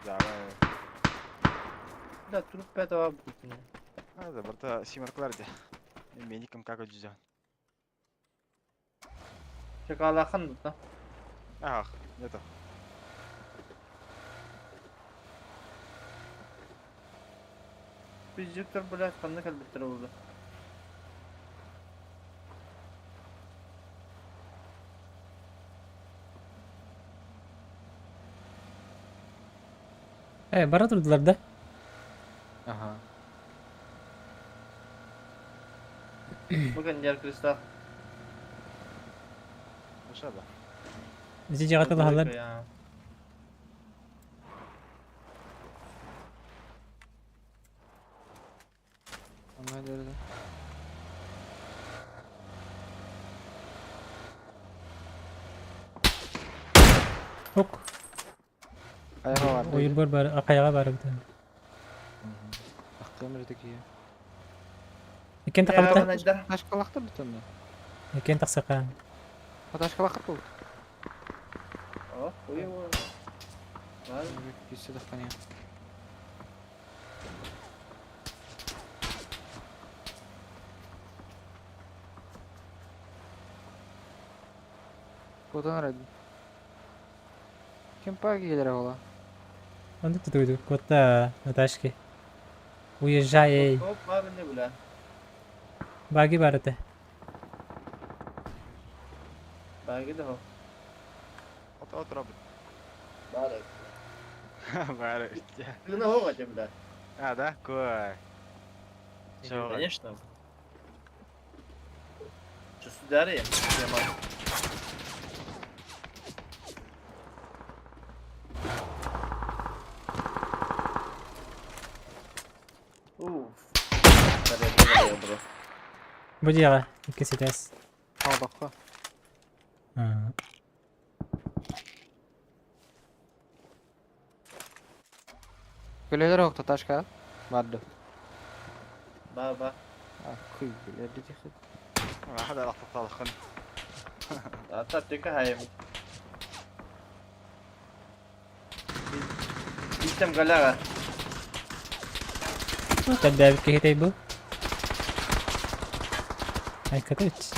Ya Да, туруп bedava bütün. ben. Burada simarklar da. Menikam kako cüzdan. Çakalakan da. Ah, ne to? Biz Victor böyle kanlı kalbittire oldu. Bara durdular da. Aha. Bakın diğer kristal. Aşağıda. Nece cihata da halar. Ya. Onlar nerede? Yok. Ayağa var. Oyun bor bari. Akayağa bari bir tane. Aklım neredeki ya? İken Ya takabıta. bana gider. Taş kalakta bir tane. İken taksakan. Ha taş kalakta oldu. Oh, uyuyor. Var. Gitse de kanıyor. Kota nerede? Kim pagi gelir ola? Он тут иду. Кота Наташки. Уезжай. Hop abi ne bula. Баги барате. Belki de hop. Otur abi. Bari. Bari. Kına hop acaba. А, да? Кой. Чё? Конечно. Чувствую дарья. Уф. Дарья, bro. Буди яга. İkisi ters. Ha dakika. Ha. Gölgeler yoktu taş kağıt. Vardı. Baba. Ha kuy göler dedi. هذا راح تطلقن. Hatta teka hayım. Gittim galara. Tadda bir kehitay bu. Ay kaç.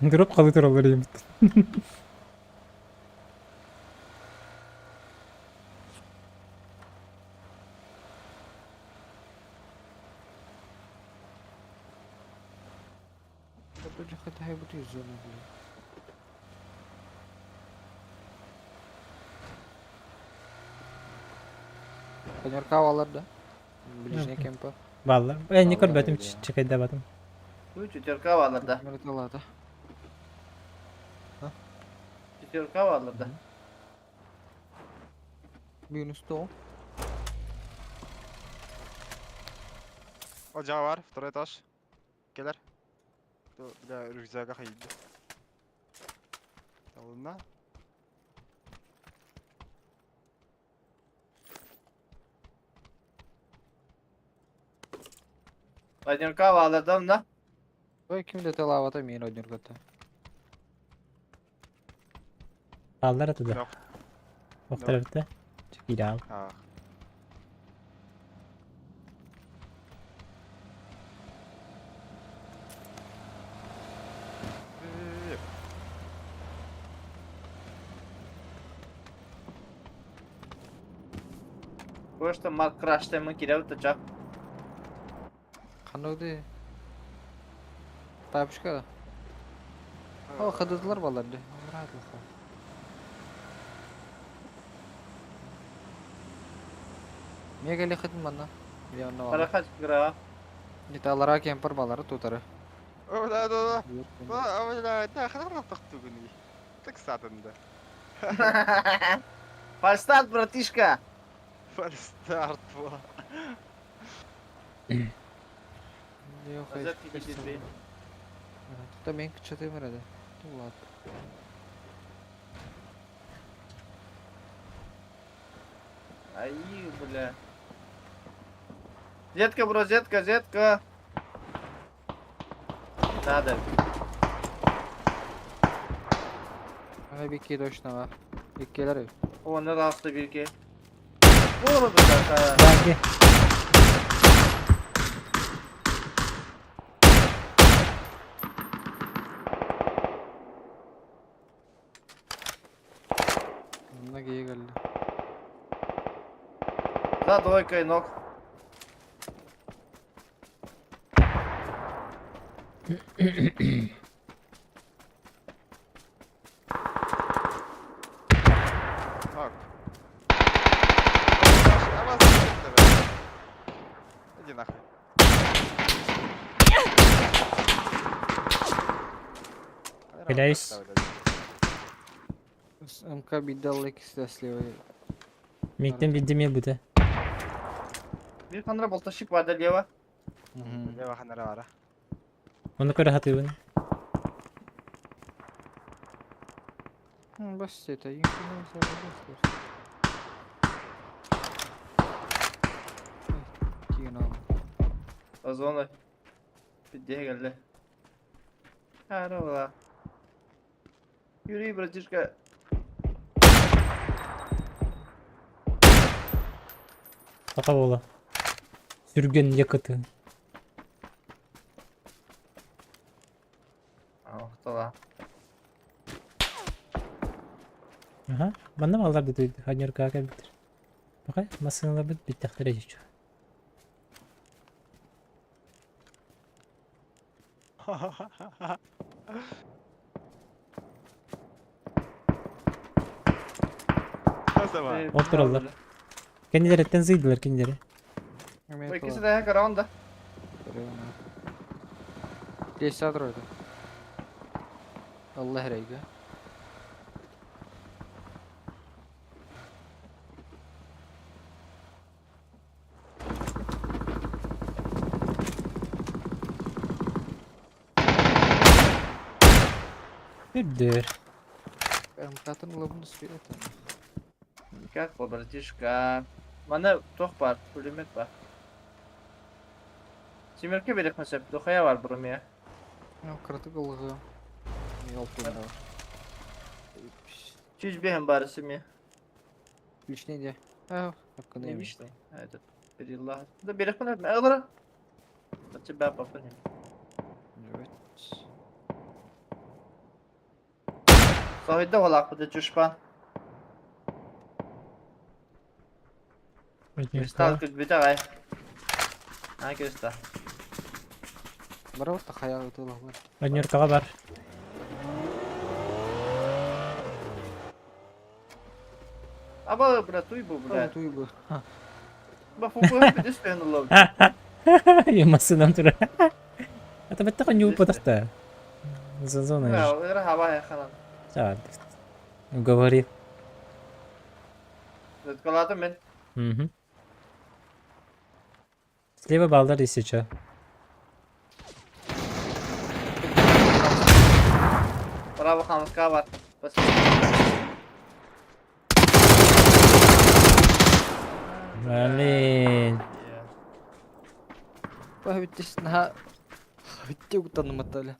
Drop kalı turalları yemit. Böyle hadi hay bu yüzüne böyle. Penyor kahvalarda. Ближний Okey. кемпа. Vallahi. Ben ne Vallahi korbetim öyle ya. çıkaydı batım. Bu çöterka varlarda. Мерталада. Çöterka varlarda. Минус 100. Ocağı var. Второй этаж. Gelir. Бля, рюкзага ходить. Alınma. Çöterka varlarda da. Ой, kimde talavata men oynuyor kötü. Ballar atıdı. Yok. O tarafta. Çekil al. Ha. Просто Mark Crash'ta mı kirev tutacak? Kanıdı. Babuşka. O kadıdılar ballardı. Rahatlıkla. Niye geli khidin bana? Bir anna var. Para kaç gra? Nitalara kemper balları tutarı. Öyle de. Buyur. Öyle de. Kadar tıktı günü. Tık saatinde. Фальстарт, братишка! Фальстарт bu. Yok Özet gibi bir. Tuta men kıçatayım herhalde. Ulan. Ай, бля. Зетка, бро, зетка, зетка. Надо. Hani bir kere hoşuna var. Bir kereler. O ne rastı bir ki. Vurdu da. Geldi. Buna geyi geldi. За двойкой ног. Bak. Ama sıkıntı. Иди нахуй. Reis. MK bir dallı ikisi de sliyor. Mikten bildim ya bu da. Bir tane boltaşık vardı Leva. Ne var nere var? Onu kadar hatır bunu. Bas это, yumkun olsa baslar. Kiyin aldım. Az onu. Bir diye geldi. Araba. Yürü bratишка. Kaka bola. Sürgün yakıtı. Ah, tamam. Aha. Bana mı alır dedi. Hanyar kaka bitir. Bakay. Masınla bir takdir edici. Tamam. Otururlar. Kendileri etten zıydılar kendileri. Bu ikisi de karavanda. Geçti orada. Allah reyga. Dur. MK'nın ulabını sıkıyor. Как по братишка. Bana tok var, pulimet var. Simirke berek mesela, dokaya var burum ya. Kırtık ılığı. Yolpunda. Çiz bir hem barısı mı? Lişne diye. Ha, hakkında yemiş. Neymiş ne? Hadi. Birillah. Da berek bana etme, ağlara. Açı ben bakın. Evet. Sahilde valak bu da çuşpan. Kristal kız bir de gay. Ha kristal. Bravo da hayal ıtılı var. Hanyar kaka var. Ama bırak bu Bravo burada. tuyu bu. Bak bu hep de üstüne oğlum. Yung masunang tura. At ba't ako nyo patak ta? Sa zona Ya, yun. öyle hava ya kalan. Saan? Говорит. Tıkaladım ben. Угу. Слева балдар исече. Bravo kanka var. Bas. Malin. Wah bitis nah Хүчтэй утанматаа л.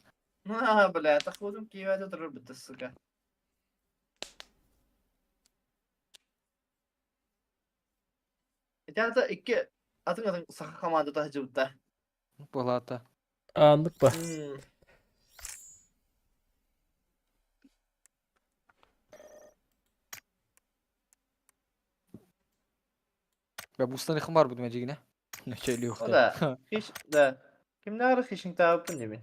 Бля, так будем кивать от работы, сука. İçeride iki atın sakı komanda da hacıbıtta. Болаата. Anlık bu. Бе бустаны хмар буд мәжигне. Нөчөйлү O da hiç da. Kim ne ara fishing tavukun değil mi?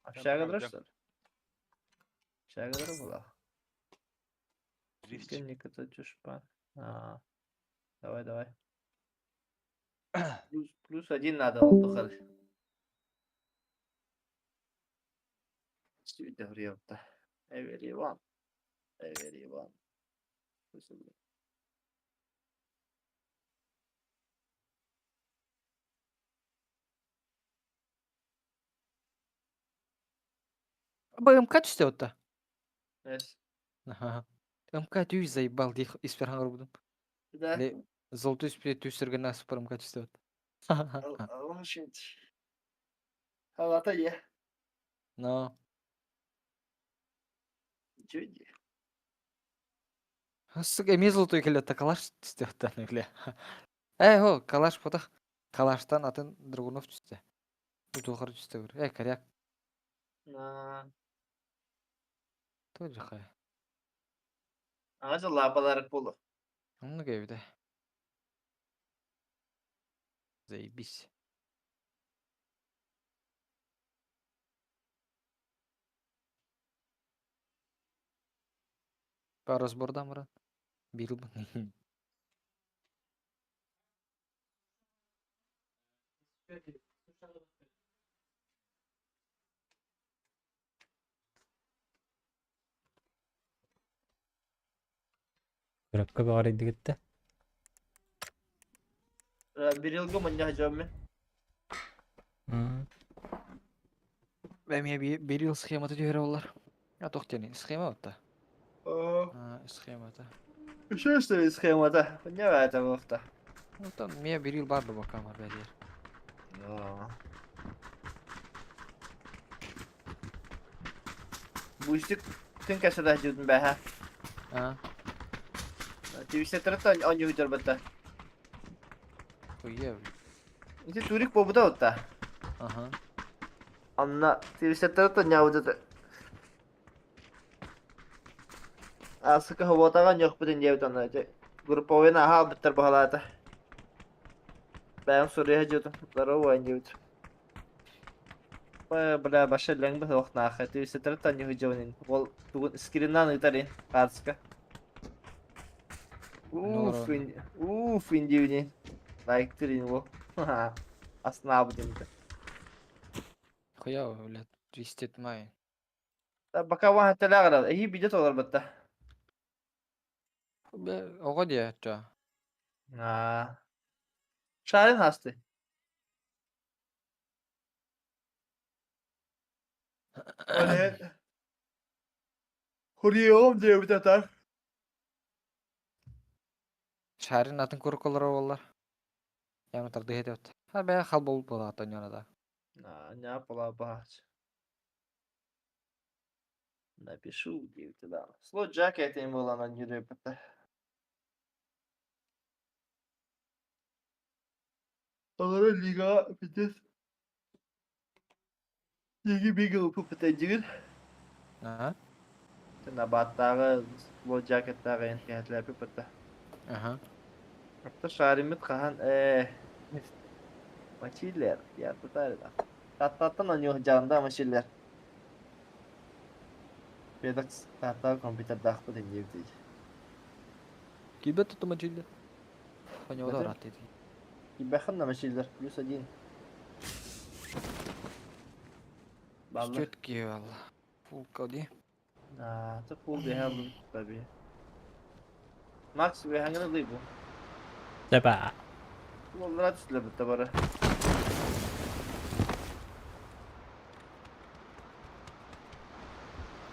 Aşağı kadar açlar. Aşağı kadar mı? Дрифтик. Никогда чушпа. Давай. Плюс один надо отдыхать. Что это время-то? Everyone. Плюс один. БМК чисте отта. Yes. Ага. МК түй заебал дейх исперхангар будум. Да. Ле золотой спре түйсөргөн нас супер МК чисте отта. Allah şimdi. Havata ye. Но. Чуди. Сыг эми золотой келетта калаш чисте отта нэгле. Хо, калаш потах. Калаштан атын Драгунов чисте. Утухар чисте гөр. Коряк. Тоже хай. Ağaç labalarık bulu. Ну гейвде. Заебись. Парус бордамран. Бирил. Bırakka bir araydı gitti. Bir yıl gömünce hacım mı? Бәме берил схематы жібере олар. Тоқтені, схема отта. Схемата. Şu işte schemada. Ne var da bu hafta? Оттан мен берил барды бакамар бәдер. Bu işte tüm kasada hacıdın be ha. Twist'e taraftan on yuhudar batta. Хуя. İşte turik bobu da otta. Ага. Anla Twist'e taraftan yavudu. Asıka havatagan yok budun diye utanacak. Grup oyuna ha bitter bahalata. Ben soruya hacıdım. Daro oyun diye utanacak. Бля, баша ләң бе вакытна ахы. Twist'e taraftan yuhudu. Ол тугун скриннан ытарын карска. Уф, индивни. Like трин во. Асна будем. Хуя, блядь, 200 май. Бака ваха телеград. İyi bilet olur batta. Ого диye ço. Şahin hastı. Öyle. Huriyom diye bir tatar. Шарын атын көркөлөр болар. Ямы тарды хете от. Бә хал болуп болат аньяда. Не yapala bahç. Напишу diye bir tatar. Slow jacket'im olan yürüyor batta. Sonra liga bitir. Ligi bir grup bitirecek. Ага. Nabattағы slow jacket'tағы enkiyatlер yapıp batta. Ага. Hatta şarimit kahan maçiller ya tutar da. Tattan oynuyor canında maçiller. Bedak tahta komputer dağıtı deneyim diye. Кибет тут мажиле. Понятно, Betul. рад dedi. İbahın da maçiller. Plus один. Vallahi. Четки валла. Фул коди. Це full bir hell tabii. Max ve hangine değil bu. Tepa. Bu onlara tüsle bu tabara.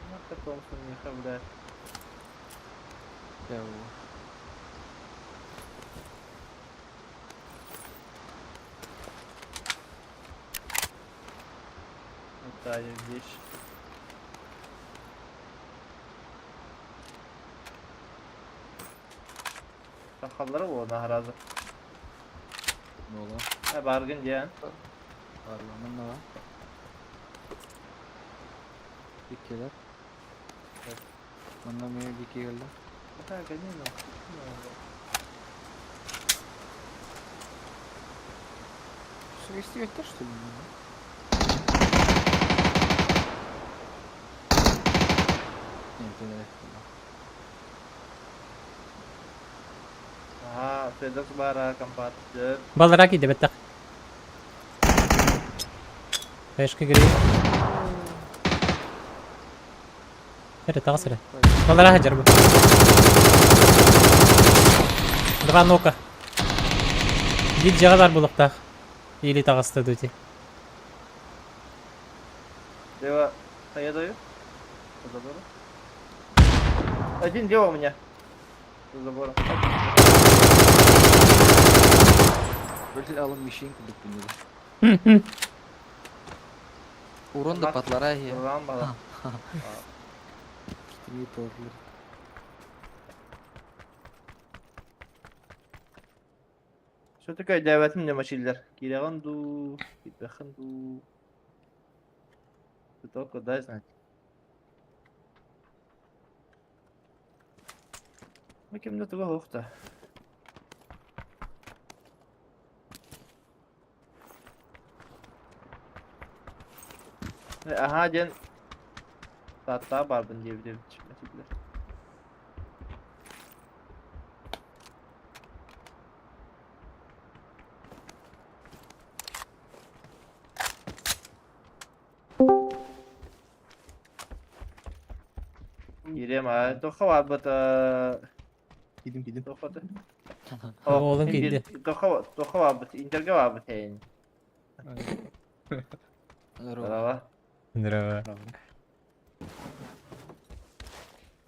Ne yaptı olsun ya kabul. Яу. Sadece bir iş. Sakalları bu ona harazı. Ne oldu? Ha bargın diyen. Arlanın ne var? Bir kere. Evet. Anlamıyor bir iki geldi. Ha gelin mi? Su istiyor işte işte. Evet. Aha, Fedex bara kampatır. Balarak ide betak. Peşke gireyim. Sere tağa sere. Balara hajar bu. Dıgan noka. Git jağadar bulukta. İyili tağısta döti. Дева, я даю. За забором. Один дева у меня. За забором. Böyle alın bir şeyin kıldık bunu. Uğran da Bak, patlar ha ya. Vuran bala. İyi doğrular. Что такое девятым мне мочилер? Киряганду, Китаханду. Ты только дай знать. Мы кем-то туга хохта. Aha gen hatta barbun diye bir de çıkmışlar. Gireyim ha. Toka var bu da. Gidim. Toka da. Oğlum gitti. Toka var bu. İnterge var bu teyin. Merhaba. Bravo. Здорово.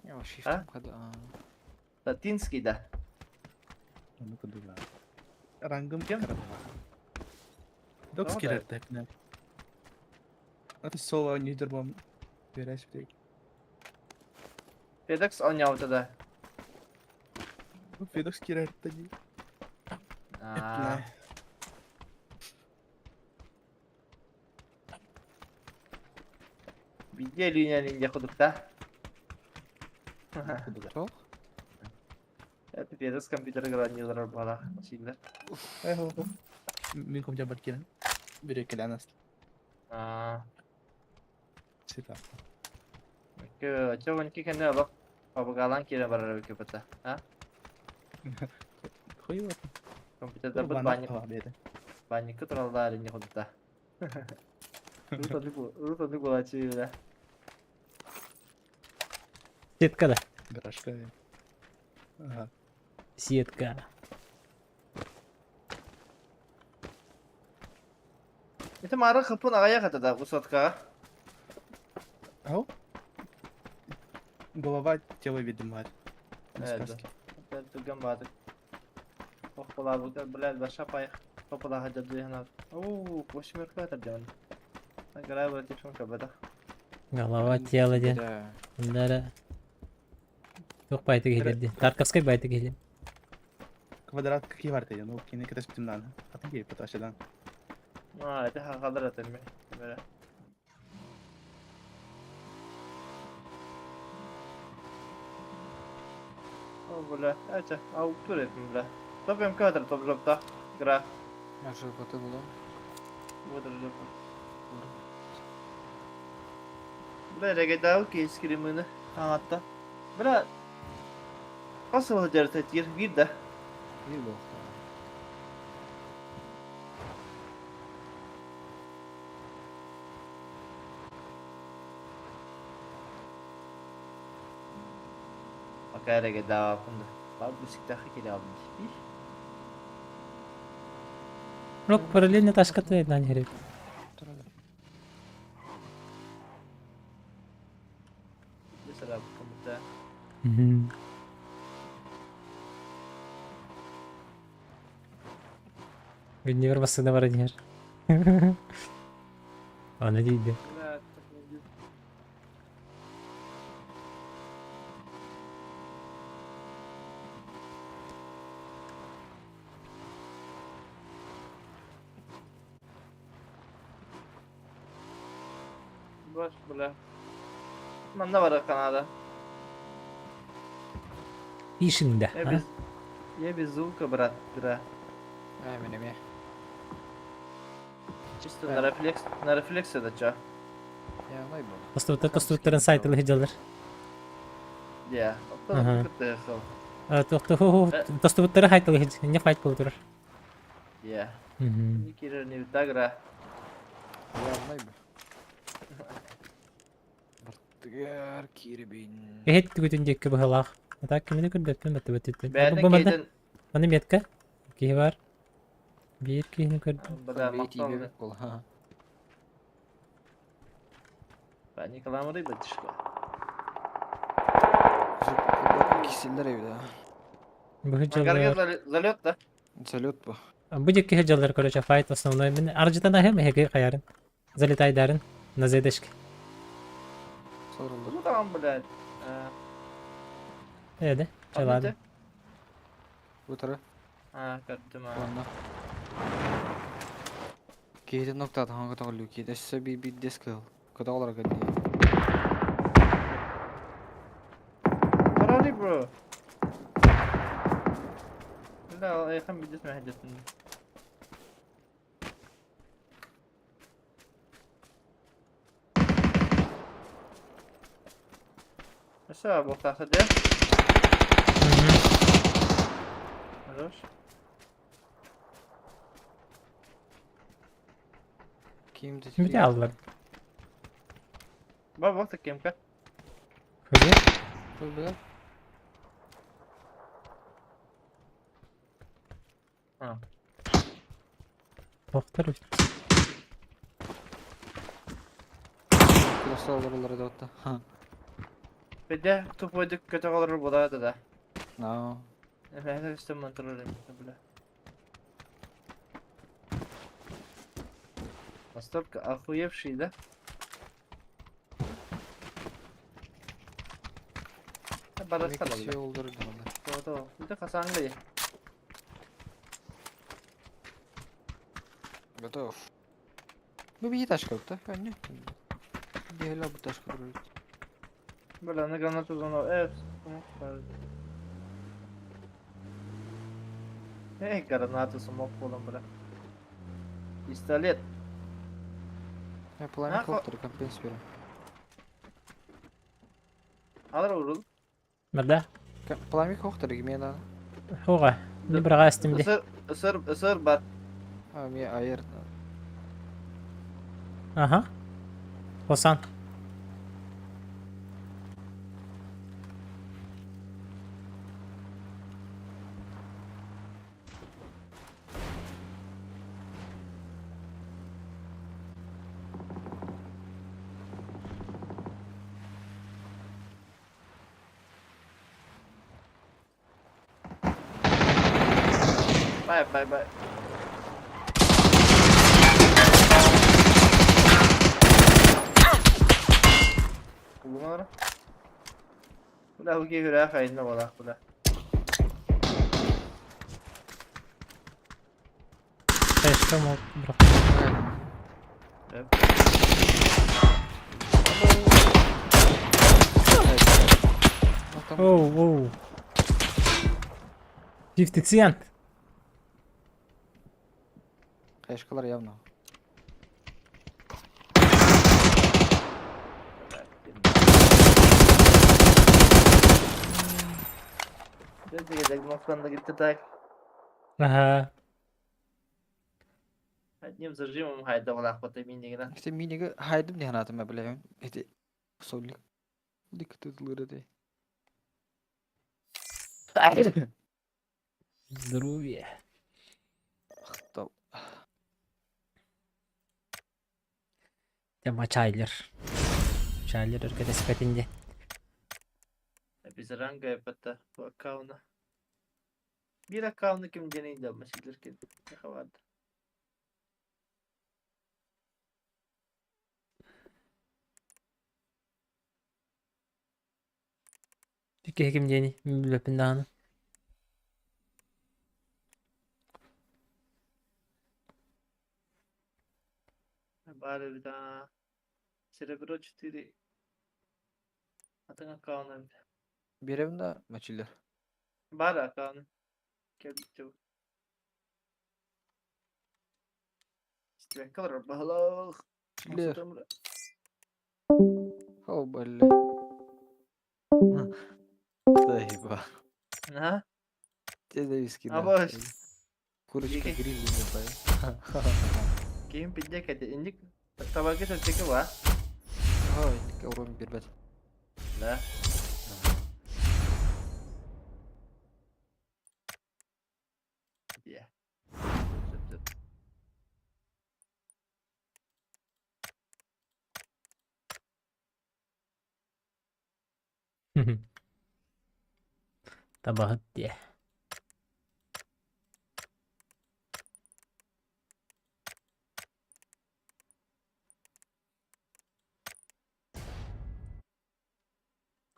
Ya shift Ha? kadar. Latinski de. Onu kudular. Rangım Kim? karabağ. Ne Doks oldu? kirer tekne. Atı sova niederbom. Biraz bir FedEx on yavta da. Bu Fedox kirer tabii. Aa. Bilgi lünenin yakuduk da. Çok. Это FedEx компьютер гранилер бала. Сильно. Ho. Minkum jabat kiran. Bir kelan aslı. Aa. Sita. Ke çoğun ki kendine bak. Abagalan kire barar bir köpete. Ha? Koyu var. Компьютерda bu Bana banyak hava bedi. banyak kurallar ini kuduk da. Ruto di gula çiğle. Сетка да. Garajka. Aha. Сетка. Itu marah kapın ağaya kata da bu sotka. Ау. Голова тело видимо. Evet. Ben tugam badık. Okula bu da bilal başa payık. Okula hacı duyana. Oo, boşum yok kadar canım. Agara berarti cuma kabada. Голова тело де. Да. Bunlara. Yok bayta gelirdi. Tarkovskay bayta geldi. Квадрат какие варты? Ну, кине kita спитим нана. Atın gibi pata aşağıdan. Aa, itu hal kadar atın mı? Böyle. O böyle. Aça. Au tur ettim böyle. Toplam kadar toplamda. Gra. Я же вот это было. Budur. Böyle regedal ki iskrimini. Hatta. Böyle. Nasıl olacak tetkir? Bir de. И был. Makaya regedal hakkında. Bak bu siktakı kili almış. Рок параллельно ташката на нереп. Mesela bu komuta. Универ басына бар дияр. Аны дейді. Evet. var böyle. Manda var kanada. İşinde. Ya Ha? biz ya biz звука брат, бра. Eminim ya. Чисто Evet. на рефлекс это чё? Ya ne bu? Tostuğutların saytılı hıcalar. Я. Ага. Вот ты хел. Tostuğutları haytılı hıc. Ne fayt buldur. Я. Hı hı. Никита не тагра. Ya ne bu? Bartıgar kiribin. Ehet tügütünceki bu halak. Ata kimini gördün mü tübettin? Ben Bu bende. кейден Bana metka. İki var. Bir kihini gördüm. бля Beyti мактал. bebek kol. Ha. Ben Николай рыба тишко. İkisiler evde. Bu Ангарга hıcalar. залет да? Салют bu. Bu ceki hıcalar короче файт основной. Ben arıcıdan ahım hege kayarın. Залетай дарын. На зедешки. Soruldu. Ну там, блядь. Öyle. Çaladı. Помните? Bu taraf. А, gördüm ha. Onunla. Кейтен ноктады ханга тоглуу. Кейтен сөй bir desk al. Kada olarak hadi. Parali bro. لا يا خم بديت ما حدثني. ايش ابو تاخذ ده؟ مالوش. Kim de Şimdi de aldılar. بابا وقتك كم كان؟ Hızlı. Öldü. اه Doktor. Kulası alırlar da hatta. Ha. بدي توب ودك كتغير البضاعة ده. No. انا هذا استمع ترى بلا. استبك اخويا بشي ده. برا Bir kişi السلام. öldürdü valla. تو انت خسان لي. Готов. Bu bir taş kaldı. Yani. Bir hala bu taş kaldı. بلا انا قناة زونو اف. ايه гранаты смог полом бля. Пистолет. Ya plamik Ha, koktur kompens verin. Alır vurul. Nerede? Plamik koktur gibi yana. Hoga. Ne bırağa istimdi. Isır bak. Ha mi ayır. Aha. Hosan. Bay. Bunlar. Bula bu gibi rahat kaydı bula bula. Keşke mi bırak. Evet. Oh oh. 50 cent. Kaşkalar явно. Dedi gidecek noktan da gitti tak. Ага. Одним зажимом hayda bula хватай минигine. İşte miniga haydım diye anladım ben bile. İşte sollik. Dikkat edilir de. Здоровье. Tamam. Tema çaylar. Çaylar arkadaş sepetinde. Biz ranga yapıtta bu akavna. Bir akavna kim deneydi ama şeyler ki. Ne havadı. Çünkü hekim yeni. Löpün dağını. Bari bir daha Cerebro 4. Atın akağını. Берем мачилер. Бар akağını. Geldik çabuk. İşte kalır bahalık. Чилер. Masadamra. О, бля. Заеба. Ha? Тебе зависки, Ha да. boş. Курочка Иди. гриль не знаю. Kim pidecek hadi indik. Tabakı söyleyecek var. Ой, кавром бербет. La. Ya. Zıp zıp. Tabahat diye.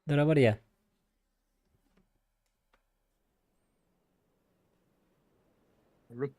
Dura var ya. Rup.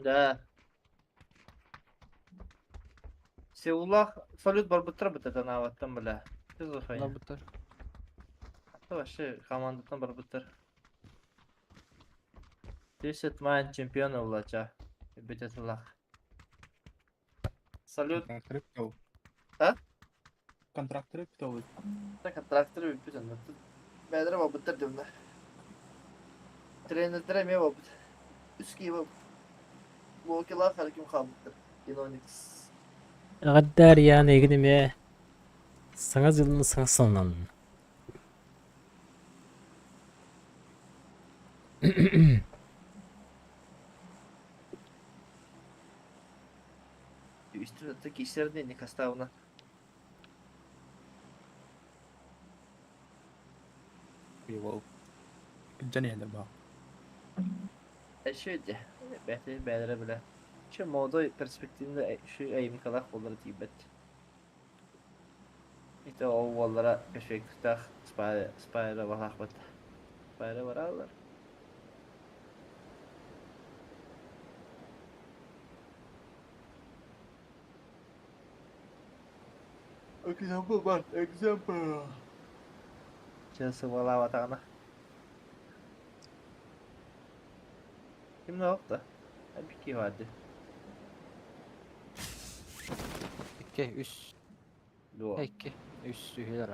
Da. Seullah salut barbutra bitadan avattan bile. Siz o fayın. Набутар. Hatta şu komandattan barbutra. Десять майн чемпиона olacak. Битесулах. Салют. Контракторы кто? А? Контракторы кто? Так трактор битен. Бедре barbutra diyorum. Trenerlere mi barbut? Üski barbut. Bu okula hakim kalmıştır. Inonix. Gaddar ya ne gidim ya. Sana yılını sana sanan. Üstüne tek işler değil kastavına. Его. Джани هذا بقى. Şöyle. Behte bedre bile. Şu moda perspektifinde şu eğim kadar olur tibet. İşte o vallara keşfettik. Spire var hakbat. Spire var alır. Example var. Example. Chelsea valla vatana. Kim ne yaptı? Bir ki vardı. Икки, үс. Yo. Икки. Үс сүйелер.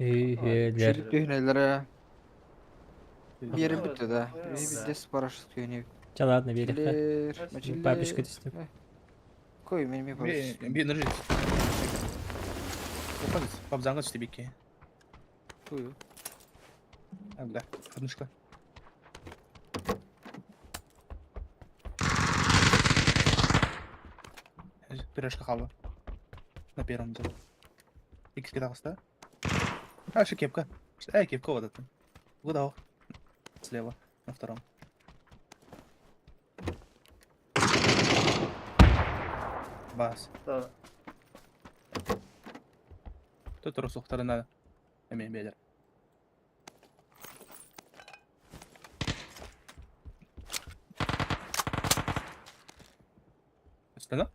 Hühüler. Чилик түйнелер. Берем Evet, битті да. evet. Bizde sipariş tүйне. Çaladını bir herif. Чилер. Мачилер. Бабушка düştü. Кой, мен бабушка. Би нажи. Попадись. Пабзанга стебики. Кой. Да. Однушка. Пирожка хава. На первом зале. Икс кидался. А, еще кепка. Кепка вот это. Угадал. Слева. На втором. Бас. Tamam. Тут руслухтарына эмен бедер. Üstüne.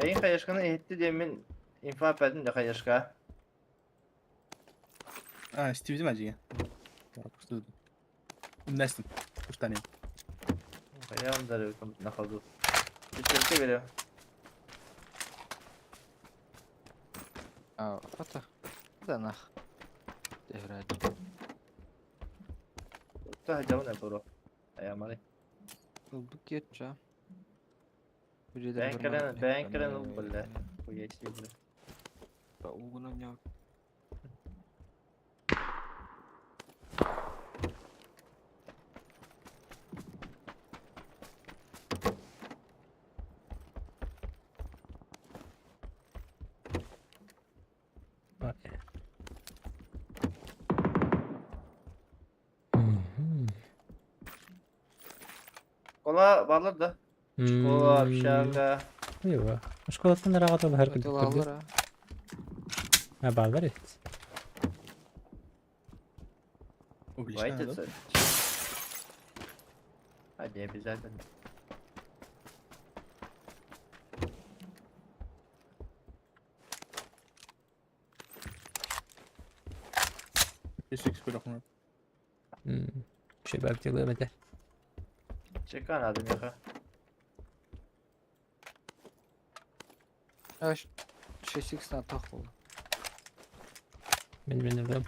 Ayın kayışkını ehitti demin infaz ettim de kayışka. А, Стив Димаджи. Что? Настя. Что не? Kayağım da öyle ne kaldı. Bitirdi bile. А, ата. da nah. Devredi. Ukta hacamı ne bro? Ayamari. Bulduk geçeceğim. Ben keren ol böyle. Bu geçti bile. Uğuna ne? Vay. Mhm. Kola bağlar da. Çikolata, pişarga. Eyvah. Şokolattan da rahat ol her gün. Ötül alır ha. Ha bağlar et. Увеличение, Вайте да? це. А, не обязательно. Если X перехнуть. Şey belki yılığımete. Чекан надо, Миха. Ya 6x na tak oldu. Ben bilmiyorum.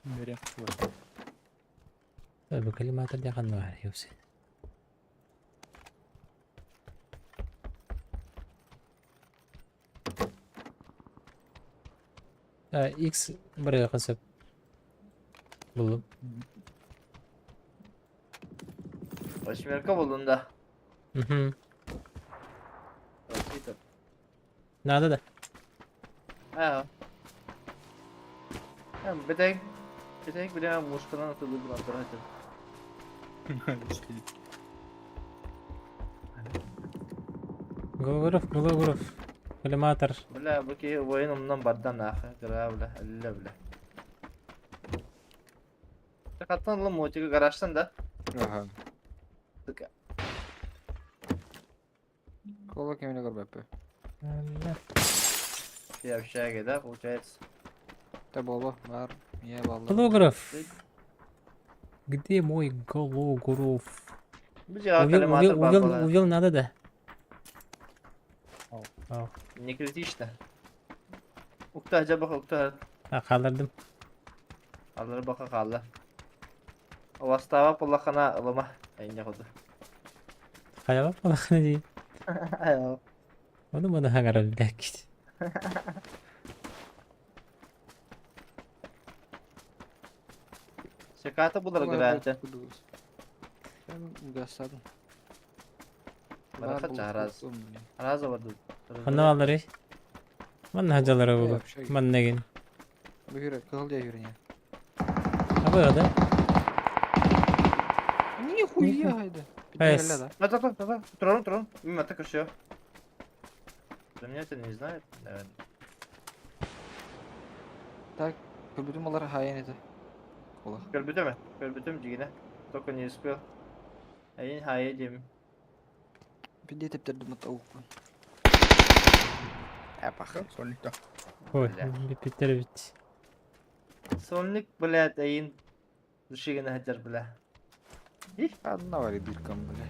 Мере. Bu kelimatı da kan var Yusuf. X buraya kasıp bulup Восьмерка bulunda. hı. Rakip. Nerede de? Ha. Hem bir tek bir tane muşkadan atıldı bir antara atıldı. Guruf. Kelimatır. Bля, bu ki oyun ondan bardan ahı. Gra bля, elle bля. Katlan lan motiga garajdan da. Aha. Tıka. Kola kemine gör bepe. Yavşaya gider, получается. Te baba var. Niye vallahi. Голограф. Где мой голограф? Bir cevap kalimatı babala. Увел надо да. Ne критично. Ukta acaba ukta. Ha kaldırdım. Alları baka kaldı. O vastava pullakana ılıma. Aynı kodu. Kaya bak bana ne diyeyim. Ayo. Onu bana hangar bir dakika. Şakata bulur granten. Ben gasadım. Bana kaç araz. Araz vardı. Kanalları. Man hacalara Ne bulu. yapacak? Man ne gün. Bu yürü kıl diye yürü ya. Ha böyle. Niye хуя haydi. Bir de Пес. elle da. Да. Трон. Мимо так и все. За меня это не знает, наверное. Tak külbütüm olarak hayan edi. Kola. Кольбютем Дина. Только не успел. А я hayedeyim. Bir de teptirdim at avuk. Bak. Сольник-то. Oy. Бля. Bir bitleri bit. Сонник, блядь, ayın düşüğüne hacer bile. Adına var ya Dirkan böyle.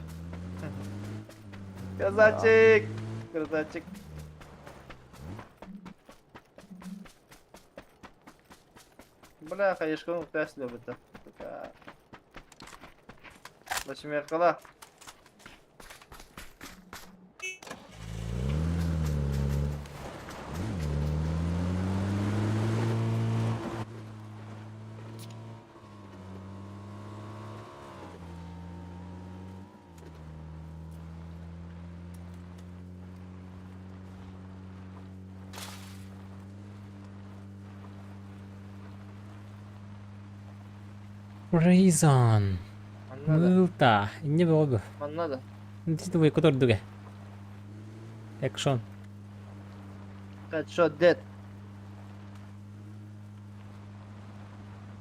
Красавчик. Бля, хаешком тест любит. Така. Восьмеркала. Reason. Anladım. Мылта. Не было бы. Anladım. Ты вы который дуга. Экшон. Headshot dead.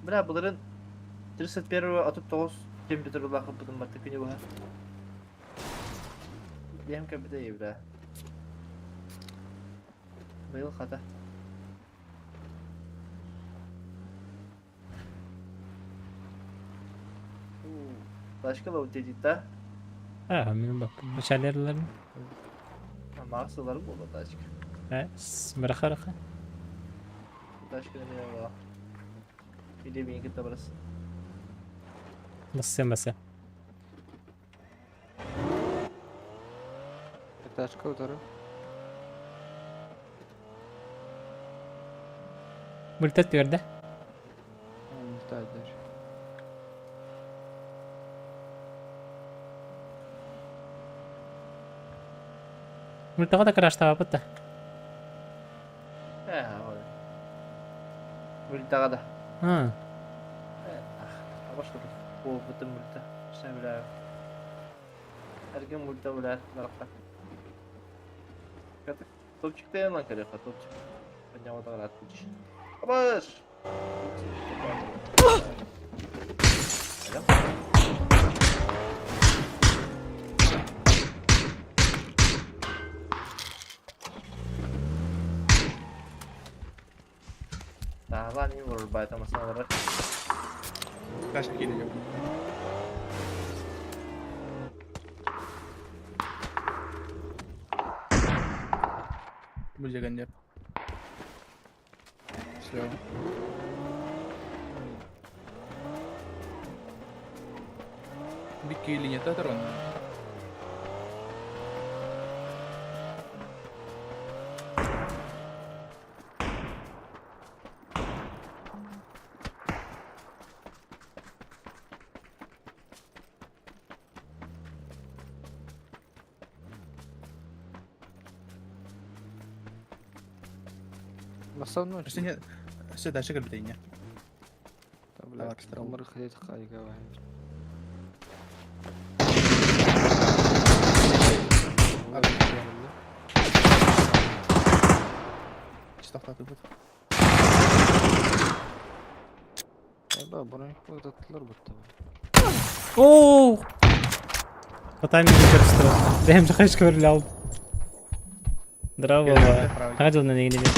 Бля, bunların 31 atıp 9 температуралар kapıdım artık günü var. Benim kapıda iyi bля. Bayıl hata. Başka da dedik de. Ha, benim bak. Başarılarım. Mağazalarım olmadı açık. Ha, bırak. Taş kırmıyor valla. Bir de bir gitti burası. Bassa masa. Пятачка удару. Multat verdi. Müstahdir. Multaga da crash tava butta. He öyle. Multaga da. Ha. Evet. Başka bir. Bu bütün multa. Sen bile. Her gün multa bile. Merakla. Katık. Top çıktı yandan kare. Top çıktı. Ben yamadan rahat bir iş. Kabar. Selam. Daha var niye vurur bayta masalara? Kaç geliyor. Будет гандер. Все. Бики или нет, это Рон. Басса ну. Что нет? Все, дальше как битейня. Давай, второго. умры ходить хайга. Чисто хватит будет. Да, bunu attılar bu tabi. Oo. Хватай меня karıştırdı. Benim de kaç körlü aldım. Bravo valla. Hadi ona ne gidelim.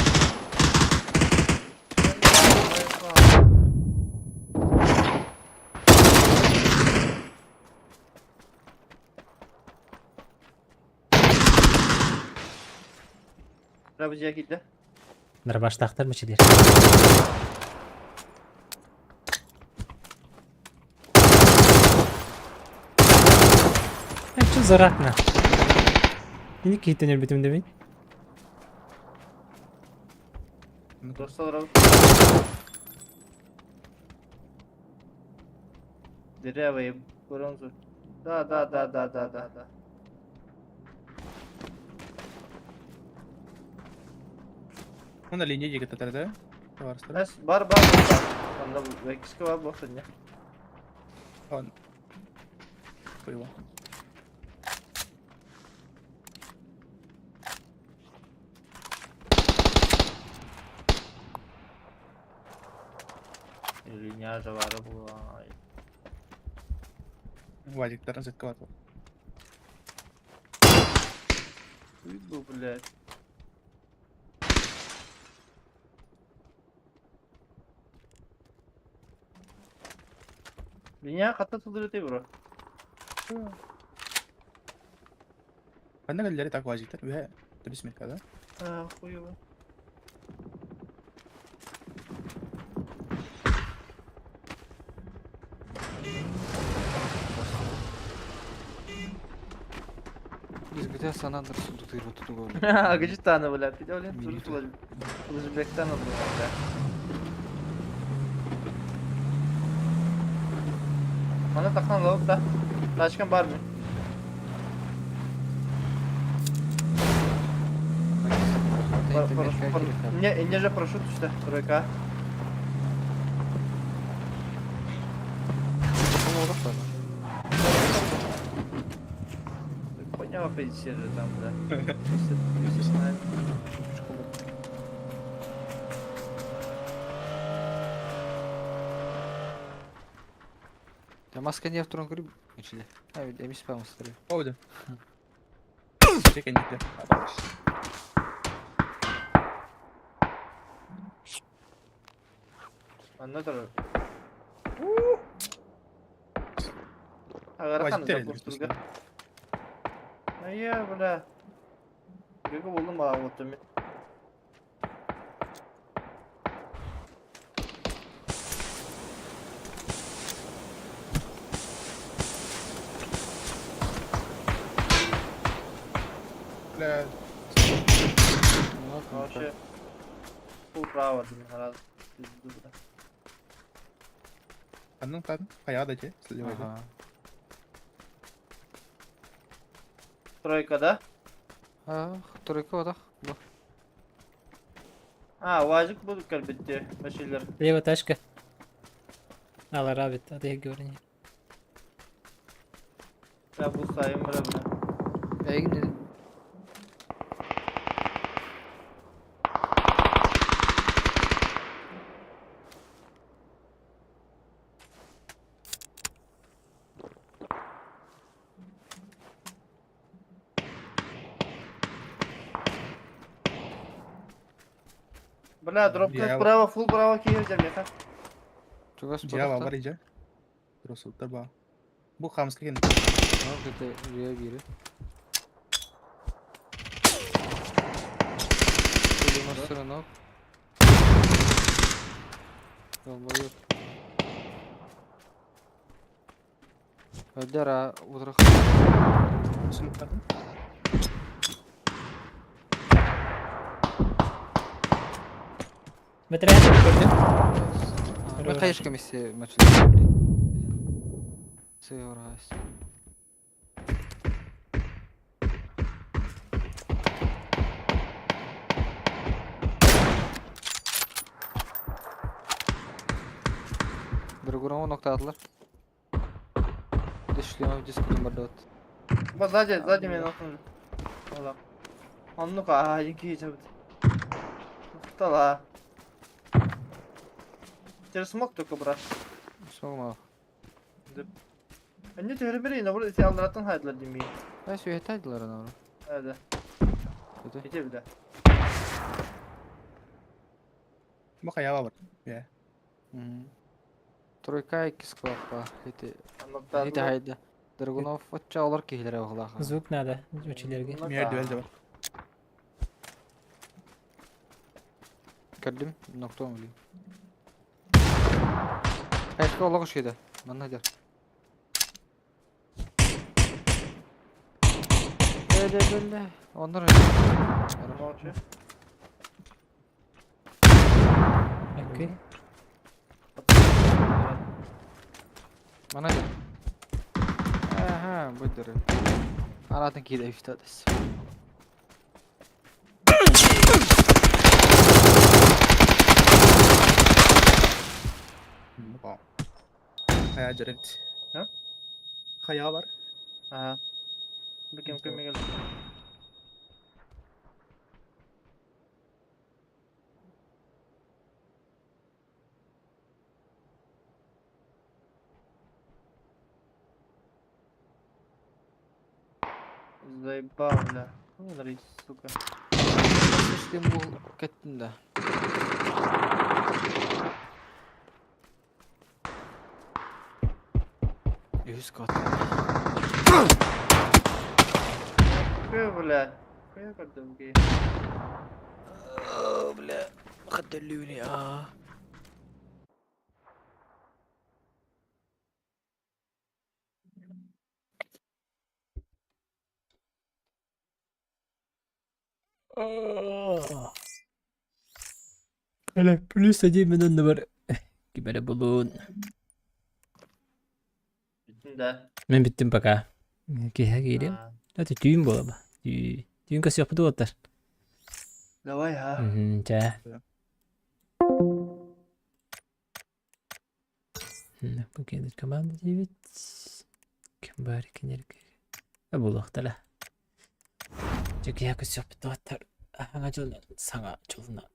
Rabıcıya gitti. Нарбаш тахтар mı çilir? Hep zaratna. Yine kihtenir bitim demeyin. Dostlar abi. Дырявые бронзу. Да. Ну, на линии где-то тогда. Товарство. Нас бар. Onda bu Meksika var bu sene. Он. Было. Линяжа var bu. Ay. Вадик, транзит квартал. Uy bu блядь. Linya katta tutuluyor bro. Одна галерея так Вадик, так ве. Ты без смеха, да? Ha хуёво. Biz GTA San Andreas tutuyor tutuyor. Agıcı tane блядь. Bir de öyle Mini turu Uzbekistan oldu blядь. Bana takan lavuk da. Başkan var mı? Не же парашют işte. Тройка. Понял опять все же там, да. Ya maske niye turun grip içinde? Evet, emiş spam starı. Поводу. Чекай, не Anladın. Agar kan Вадик, da posturga. Aya bula. Gege buldum bana otomi. Bля, Вообще. Фул право, блин, раз. Пизду, бля. Анның тан каяда те, слева. Ага. Тройка, да? Тройка отах. Бу. А, УАЗик будут карбетте, башилер. Лево тачка. Алар абит, hadi görün. Ya bu sayım bura bile. Egin dedi. Бля, дропка Я- справа, фул право киевдем, яка. Чугас Cevap var iyice. Rosultar bağ. Bu Hams'lı gelin. Yok dedi Rüya biri. Koluma sıra nok. Bomba yok. Öder ha oturak. Rosultar. Metre gördüm. Ben kayış gemisi maçı. Seyor has. Bir grubu nokta attılar. Düşlüyorum diskutum barda ot. Ба сзади меня нахуй. Ола. Он ну-ка, ага, чабыт. Тала. Теперь смог только, брат. Soğuma. Они теперь бери, на вроде тебя алдыраттан хайдылар демей. Ben söyleyeydiler onu. Hadi. Dedi. Gece bir de. Bu kaya var. Ya. Тройка iki squad Hiti. Anlattı. Hiti haydi. Dragunov atça alır ki hilere oğlak. Звук надо. Uçilerge. Merdiven de var. Geldim. Nokta mı bileyim. Kaçta oğlak şeydi. Ben hadi. Böyle. Onlar öyle. Молчи. Okey. Bana gel. Aha, budur. Aradın ki de iftadız. Tamam. Kaya direkt. Ha? Kaya var. Ага. Бекем көмегел. Заебал, бля. Смотри, сука. İşte bu kettin de. Yüz kat. Бля. Хуя как-то в гей. Бля. Хатерлюни а. Hele plus de min var. Gibele bulun. Bittin de. Ben bittim bak ha. Geliyorum. Ha. Hadi düğün bu ama. Düğün kası yapıda otar. Давай, а. Ça. Bu kendi komanda evet. Kim bari kinyer ki. Bu lokta la. Çünkü yakış yapıda otar. Aha, acılı sana çoluna.